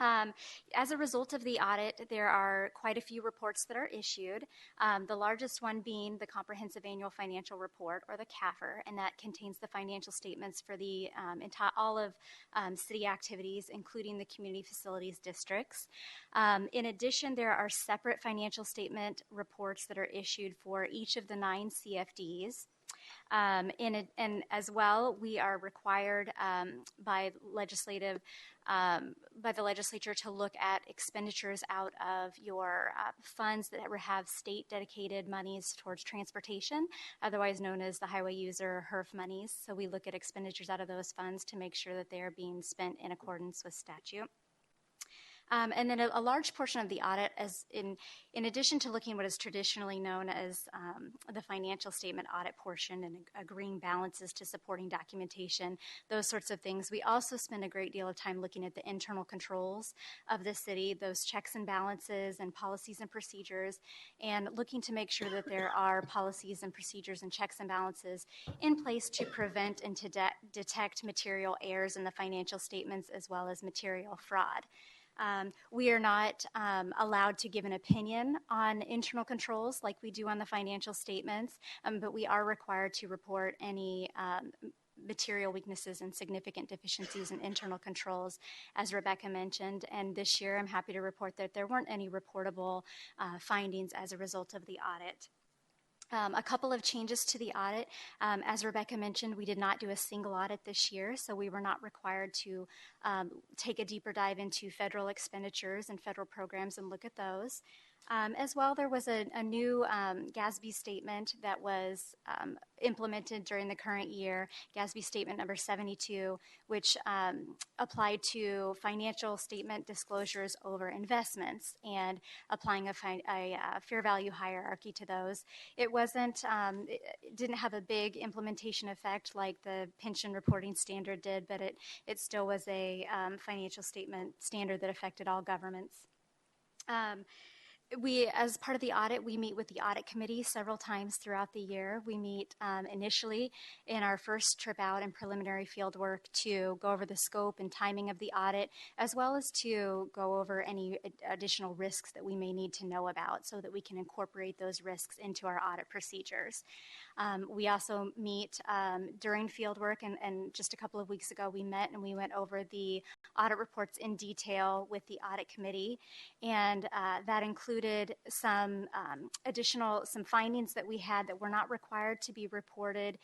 As a result of the audit, there are quite a few reports that are issued, the largest one being the Comprehensive Annual Financial Report, or the CAFR, and that contains the financial statements for the all of city activities, including the community facilities districts. In addition, there are separate financial statement reports that are issued for each of the 9 CFDs. And as well, we are required by the legislature to look at expenditures out of your funds that have state-dedicated monies towards transportation, otherwise known as the highway user HERF monies. So we look at expenditures out of those funds to make sure that they are being spent in accordance with statute. And then a large portion of the audit, as in addition to looking at what is traditionally known as the financial statement audit portion and agreeing balances to supporting documentation, those sorts of things, we also spend a great deal of time looking at the internal controls of the city, those checks and balances and policies and procedures, and looking to make sure that there are policies and procedures and checks and balances in place to prevent and to detect material errors in the financial statements as well as material fraud. We are not allowed to give an opinion on internal controls like we do on the financial statements, but we are required to report any material weaknesses and significant deficiencies in internal controls, as Rebecca mentioned. And this year, I'm happy to report that there weren't any reportable findings as a result of the audit. A couple of changes to the audit. As Rebecca mentioned, we did not do a single audit this year, so we were not required to take a deeper dive into federal expenditures and federal programs and look at those. As well, there was a new GASB statement that was implemented during the current year, GASB statement number 72, which applied to financial statement disclosures over investments and applying a fair value hierarchy to those. It didn't have a big implementation effect like the pension reporting standard did, but it still was a financial statement standard that affected all governments. As part of the audit, we meet with the audit committee several times throughout the year. We meet initially in our first trip out and preliminary field work to go over the scope and timing of the audit, as well as to go over any additional risks that we may need to know about so that we can incorporate those risks into our audit procedures. We also meet during field work, and just a couple of weeks ago we met and we went over the audit reports in detail with the audit committee, and that included some findings that we had that were not required to be reported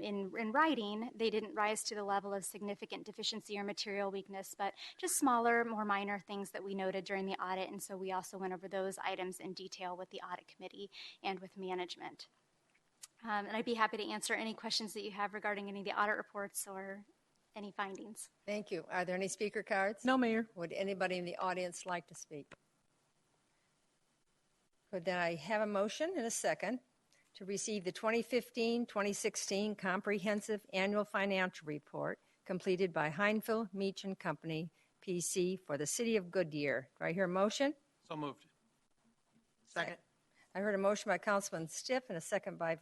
in writing. They didn't rise to the level of significant deficiency or material weakness, but just smaller, more minor things that we noted during the audit, and so we also went over those items in detail with the audit committee and with management. And I'd be happy to answer any questions that you have regarding any of the audit reports or any findings. Thank you. Are there any speaker cards? No, Mayor. Would anybody in the audience like to speak? Could I have a motion and a second to receive the 2015-2016 Comprehensive Annual Financial Report completed by Heinfeld, Meach and Company, PC, for the City of Goodyear? Do I hear a motion? So moved. Second. I heard a motion by Councilman Stiff and a second by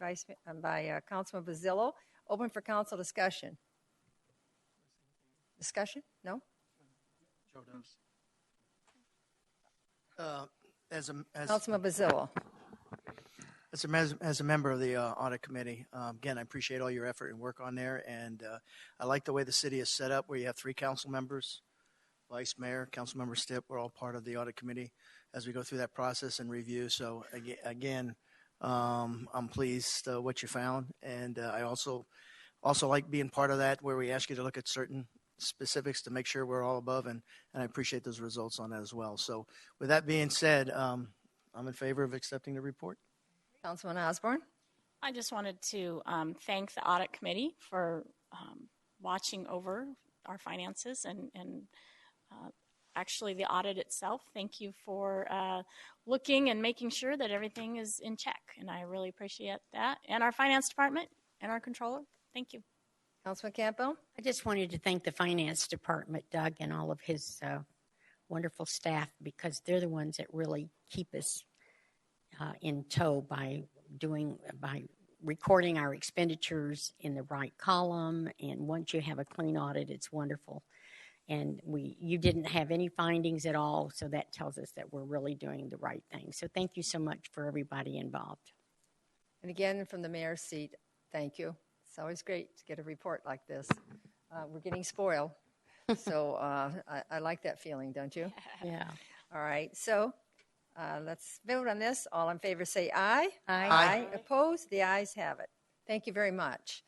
Councilman Bazzillo. Open for council discussion. Discussion? No? Joe does. Councilman Bazzillo. As a member of the audit committee, again, I appreciate all your effort and work on there, and I like the way the city is set up, where you have 3 council members, vice mayor, council member Stipp. We're all part of the audit committee as we go through that process and review. So again, I'm pleased what you found, and I also like being part of that, where we ask you to look at certain specifics to make sure we're all above, and I appreciate those results on that as well. So with that being said, I'm in favor of accepting the report. Councilman Osborne. I just wanted to thank the audit committee for watching over our finances and actually the audit itself. Thank you for looking and making sure that everything is in check, and I really appreciate that. And our finance department and our controller, thank you. Councilman Campbell. I just wanted to thank the finance department, Doug, and all of his wonderful staff, because they're the ones that really keep us in tow by recording our expenditures in the right column. And once you have a clean audit, it's wonderful. And you didn't have any findings at all, so that tells us that we're really doing the right thing. So thank you so much for everybody involved. And again, from the mayor's seat, thank you. It's always great to get a report like this. We're getting spoiled, so I like that feeling, don't you? Yeah. All right, so let's vote on this. All in favor say aye. Aye. Aye. Opposed? The ayes have it. Thank you very much.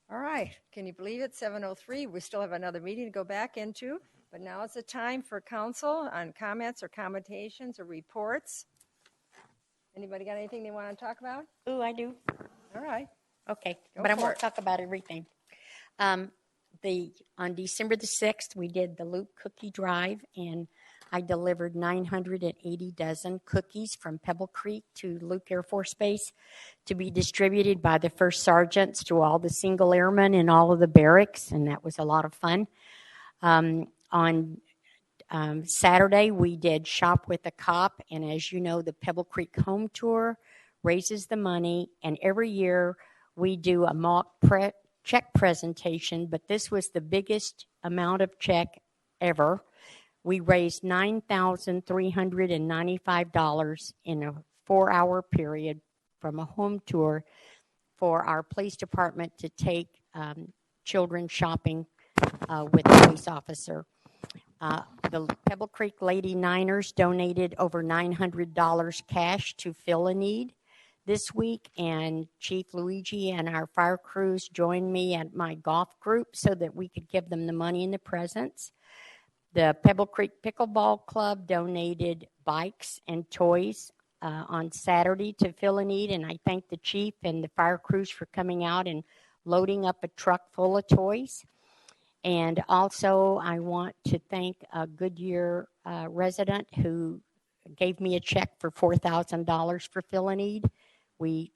All right, can you believe it? 7:03. We still have another meeting to go back into, but now is the time for council on comments or commentations or reports. Anybody got anything they want to talk about? Ooh, I do. All right. Okay, Go but I for won't it. talk about everything. On December the 6th, we did the Loop Cookie Drive, and I delivered 980 dozen cookies from Pebble Creek to Luke Air Force Base to be distributed by the first sergeants to all the single airmen in all of the barracks, and that was a lot of fun. On Saturday, we did Shop with a Cop, and as you know, the Pebble Creek Home Tour raises the money, and every year we do a mock check presentation, but this was the biggest amount of check ever. We raised $9,395 in a 4-hour period from a home tour for our police department to take children shopping with a police officer. The Pebble Creek Lady Niners donated over $900 cash to fill a need this week, and Chief Luigi and our fire crews joined me at my golf group so that we could give them the money and the presents. The Pebble Creek Pickleball Club donated bikes and toys on Saturday to fill a need, and I thank the chief and the fire crews for coming out and loading up a truck full of toys. And also, I want to thank a Goodyear resident who gave me a check for $4,000 for fill a need. We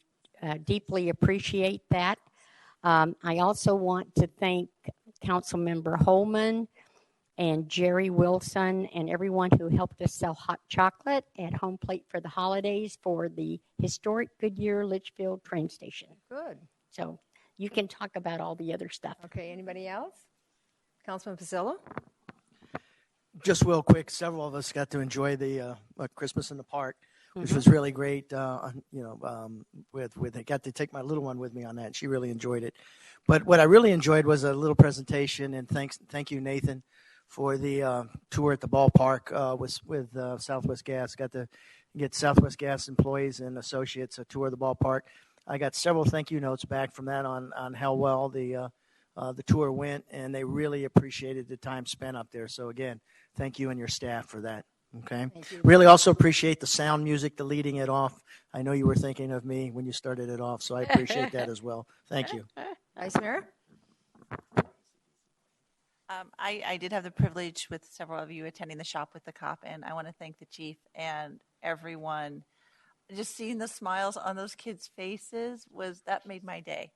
deeply appreciate that. I also want to thank Councilmember Holman and Jerry Wilson and everyone who helped us sell hot chocolate at Home Plate for the holidays for the historic Goodyear Litchfield train station. Good. So you can talk about all the other stuff. Okay, anybody else? Councilman Pasillo? Just real quick, several of us got to enjoy the Christmas in the park, which Mhm. was really great. With I got to take my little one with me on that. And she really enjoyed it. But what I really enjoyed was a little presentation, and thank you, Nathan, for the tour at the ballpark with Southwest Gas. Got to get Southwest Gas employees and associates a tour of the ballpark. I got several thank you notes back from that on how well the tour went, and they really appreciated the time spent up there. So again, thank you and your staff for that. Okay. Thank you. Really also appreciate the sound music, the leading it off. I know you were thinking of me when you started it off, so I appreciate that as well. Thank you. Vice Mayor? I did have the privilege with several of you attending the Shop with the Cop, and I want to thank the chief and everyone. Just seeing the smiles on those kids' faces that made my day,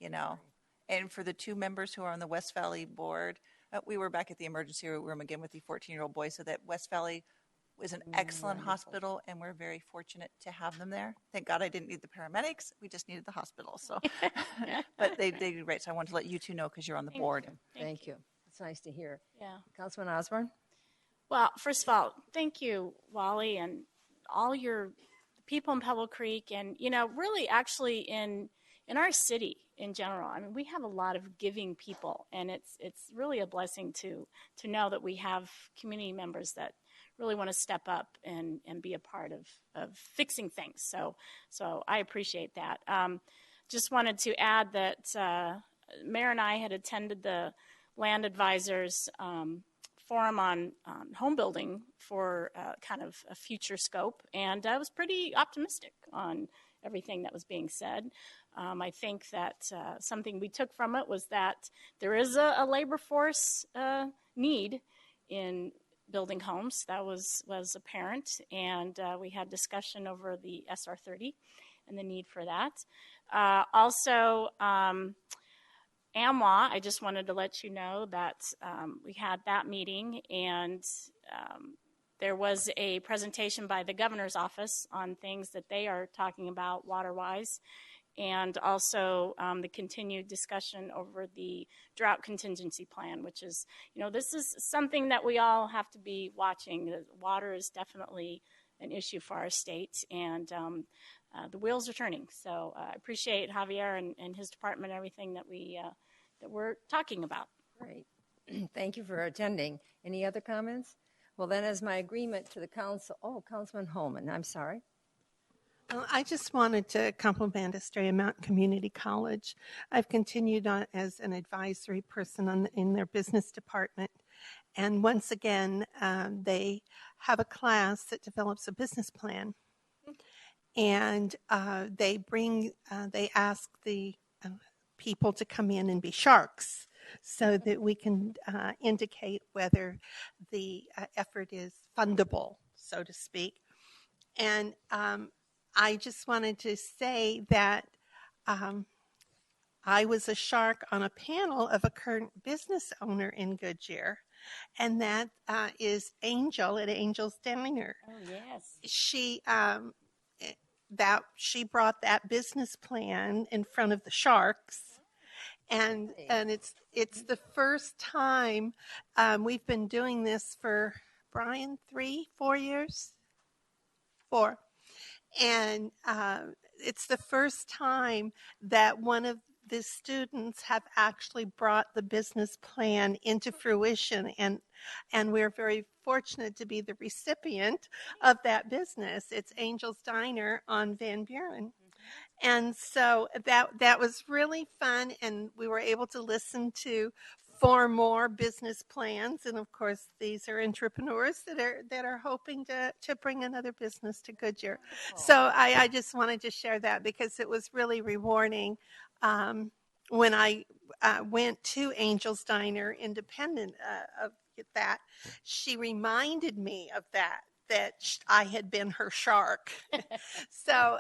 you know. And for the two members who are on the West Valley board, we were back at the emergency room again with the 14-year-old boy, so that West Valley is an excellent hospital, and we're very fortunate to have them there. Thank God I didn't need the paramedics. We just needed the hospital. So, but they did great. So I wanted to let you two know because you're on the board. Thank you. It's nice to hear. Yeah. Councilman Osborne? Well, first of all, thank you, Wally, and all your people in Pebble Creek, and really, actually, in our city in general. I mean, we have a lot of giving people, and it's really a blessing to know that we have community members that really want to step up and be a part of fixing things. So I appreciate that. Just wanted to add that Mayor and I had attended the Land Advisors Forum on home building for kind of a future scope, and I was pretty optimistic on everything that was being said. I think that something we took from it was that there is a labor force need in building homes. That was apparent, and we had discussion over the SR30 and the need for that. Also, AMWA, I just wanted to let you know that we had that meeting, and there was a presentation by the governor's office on things that they are talking about water-wise, and also the continued discussion over the drought contingency plan, which is, this is something that we all have to be watching. Water is definitely an issue for our state, and the wheels are turning. So I appreciate Javier and his department, everything that we're talking about. Great. Thank you for attending. Any other comments? Well, then, as my agreement to the council, Councilman Holman, I'm sorry. I just wanted to compliment Estrella Mountain Community College. I've continued on as an advisory person in their business department. And once again, they have a class that develops a business plan. And they ask the people to come in and be sharks so that we can indicate whether the effort is fundable, so to speak. And I just wanted to say that I was a shark on a panel of a current business owner in Goodyear, and that is Angel at Angel's Diner. Oh, yes. She brought that business plan in front of the sharks. And it's the first time we've been doing this for, Brian, 4 years? 4. And it's the first time that one of the students have actually brought the business plan into fruition, and we're very fortunate to be the recipient of that business. It's Angel's Diner on Van Buren. And so that was really fun, and we were able to listen to 4 more business plans, and of course these are entrepreneurs that are hoping to bring another business to Goodyear. So I just wanted to share that because it was really rewarding when I went to Angel's Diner, independent of that. She reminded me of that I had been her shark. So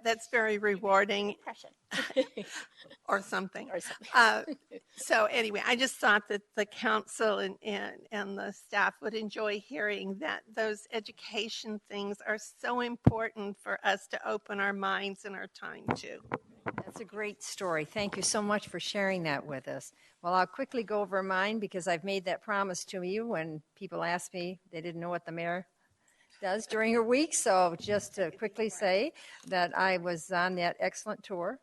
that's very rewarding. Or something. So anyway, I just thought that the council and the staff would enjoy hearing that those education things are so important for us to open our minds and our time to. That's a great story. Thank you so much for sharing that with us. Well, I'll quickly go over mine because I've made that promise to you when people asked me, they didn't know what the mayor does during her week. So just to quickly say that I was on that excellent tour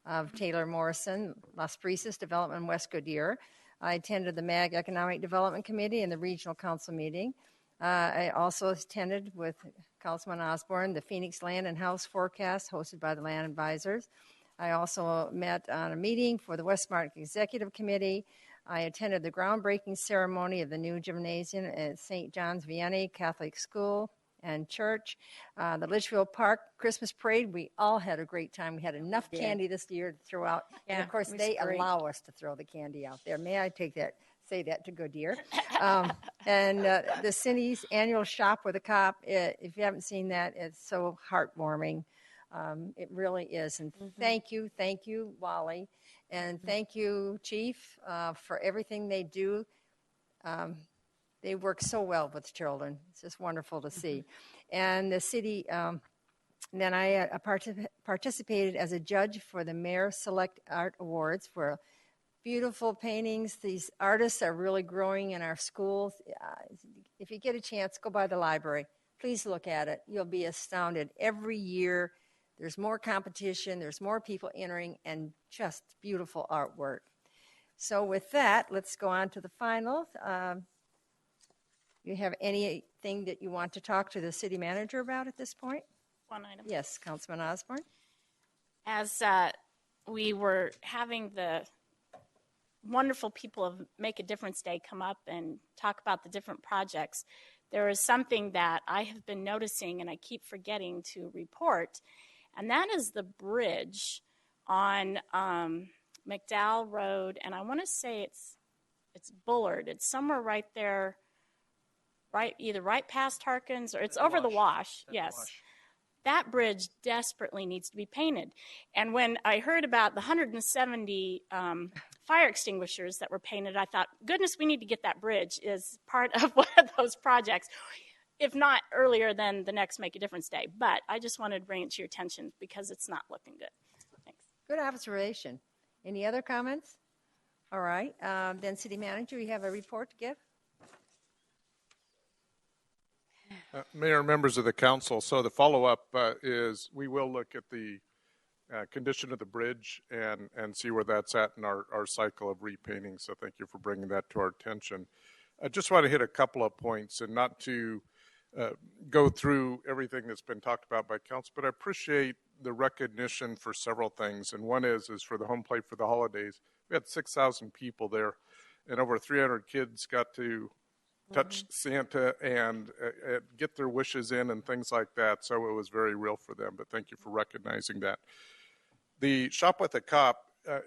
of Taylor Morrison, Las Brisas Development in West Goodyear. I attended the MAG Economic Development Committee and the Regional Council meeting. I also attended with Councilman Osborne the Phoenix Land and House Forecast hosted by the Land Advisors. I also met on a meeting for the Westmark Executive Committee. I attended the groundbreaking ceremony of the new gymnasium at St. John's Vianney Catholic School and Church. The Litchfield Park Christmas Parade, we all had a great time. We had enough candy this year to throw out. And of course, they allow us to throw the candy out there. May I say that to Goodyear? And the city's annual Shop with a Cop, if you haven't seen that, it's so heartwarming. It really is. And thank you, Wally. And thank you, Chief, for everything they do. They work so well with children. It's just wonderful to see. And the city, then I participated as a judge for the Mayor Select Art Awards for beautiful paintings. These artists are really growing in our schools. If you get a chance, go by the library. Please look at it. You'll be astounded. Every year, there's more competition, there's more people entering, and just beautiful artwork. So with that, let's go on to the finals. You have anything that you want to talk to the city manager about at this point? One item. Yes, Councilman Osborne. As we were having the wonderful people of Make a Difference Day come up and talk about the different projects, there is something that I have been noticing and I keep forgetting to report, and that is the bridge on McDowell Road, and I want to say it's Bullard. It's somewhere right there, either right past Harkins or it's over the wash. Yes. That bridge desperately needs to be painted. And when I heard about the 170 fire extinguishers that were painted, I thought, goodness, we need to get that bridge as part of one of those projects, if not earlier than the next Make a Difference Day. But I just wanted to bring it to your attention because it's not looking good. Thanks. Good observation. Any other comments? All right. Then City Manager, you have a report to give? Mayor, members of the council, so the follow-up is we will look at the condition of the bridge and see where that's at in our cycle of repainting. So thank you for bringing that to our attention. I just want to hit a couple of points and not to go through everything that's been talked about by council, but I appreciate the recognition for several things. And one is for the home plate for the holidays. We had 6,000 people there, and over 300 kids got to touch Santa and get their wishes in and things like that. So it was very real for them, but thank you for recognizing that. The Shop with a Cop, a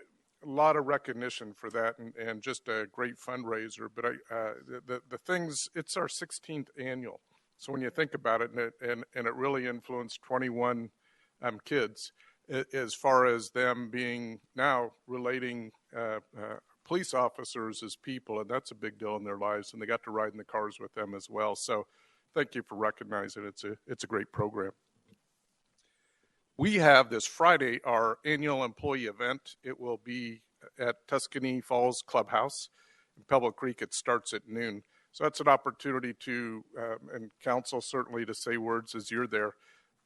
lot of recognition for that and just a great fundraiser. But the things, it's our 16th annual. So when you think about it, and it really influenced 21 kids as far as them being now relating police officers as people, and that's a big deal in their lives, and they got to ride in the cars with them as well. So thank you for recognizing it. It's a great program. We have this Friday our annual employee event. It will be at Tuscany Falls Clubhouse in Pebble Creek. It starts at noon. So that's an opportunity to, and council certainly to say words as you're there.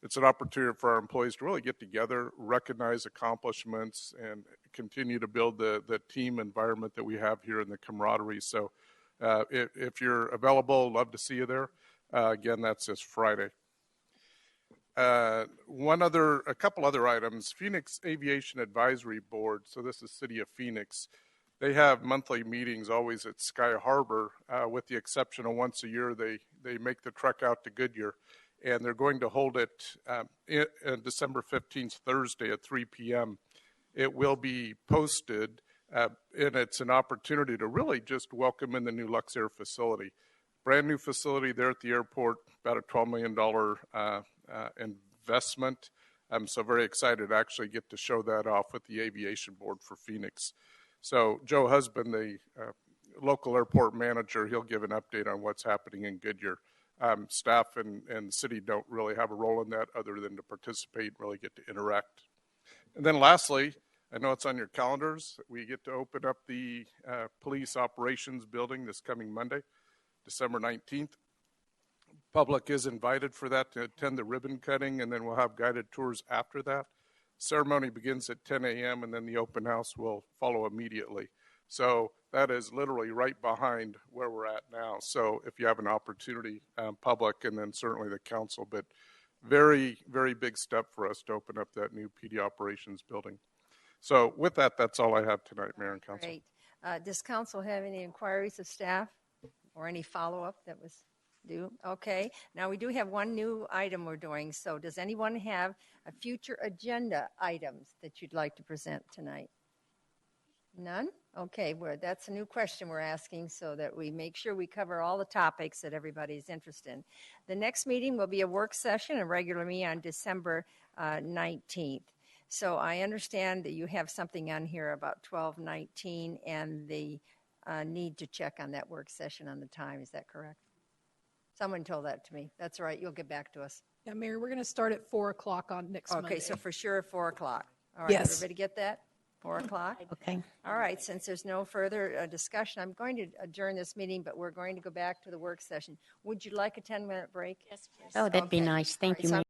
It's an opportunity for our employees to really get together, recognize accomplishments, and continue to build the team environment that we have here in the camaraderie. So if you're available, love to see you there. Again, that's this Friday. A couple other items. Phoenix Aviation Advisory Board, so this is City of Phoenix. They have monthly meetings always at Sky Harbor, with the exception of once a year they make the trek out to Goodyear. And they're going to hold it December 15th, Thursday at 3 p.m. It will be posted, and it's an opportunity to really just welcome in the new Luxair facility. brand new facility there at the airport, about a $12 million investment. I'm so very excited to actually get to show that off with the Aviation Board for Phoenix. So Joe Husband, the local airport manager, he'll give an update on what's happening in Goodyear. Staff and the city don't really have a role in that other than to participate and really get to interact. And then lastly, I know it's on your calendars, we get to open up the police operations building this coming Monday, December 19th. Public is invited for that to attend the ribbon cutting, and then we'll have guided tours after that. Ceremony begins at 10 a.m., and then the open house will follow immediately. So that is literally right behind where we're at now. So if you have an opportunity, public and then certainly the council, but very, very big step for us to open up that new PD operations building. So with that, that's all I have tonight, Mayor and Council. Great. Does council have any inquiries of staff or any follow-up that was due? Okay. Now we do have one new item we're doing. So does anyone have a future agenda items that you'd like to present tonight? None? Okay, that's a new question we're asking so that we make sure we cover all the topics that everybody's interested in. The next meeting will be a work session, a regular meeting on December 19th. So I understand that you have something on here about 12:19 and the need to check on that work session on the time. Is that correct? Someone told that to me. That's all right. You'll get back to us. Yeah, Mayor, we're going to start at 4 o'clock on next Monday. Okay, so for sure 4 o'clock. All right, yes. Everybody get that? 4 o'clock? Okay. All right, since there's no further discussion, I'm going to adjourn this meeting, but we're going to go back to the work session. Would you like a 10-minute break? Yes, please. Oh, that'd be nice. Thank you, Mayor.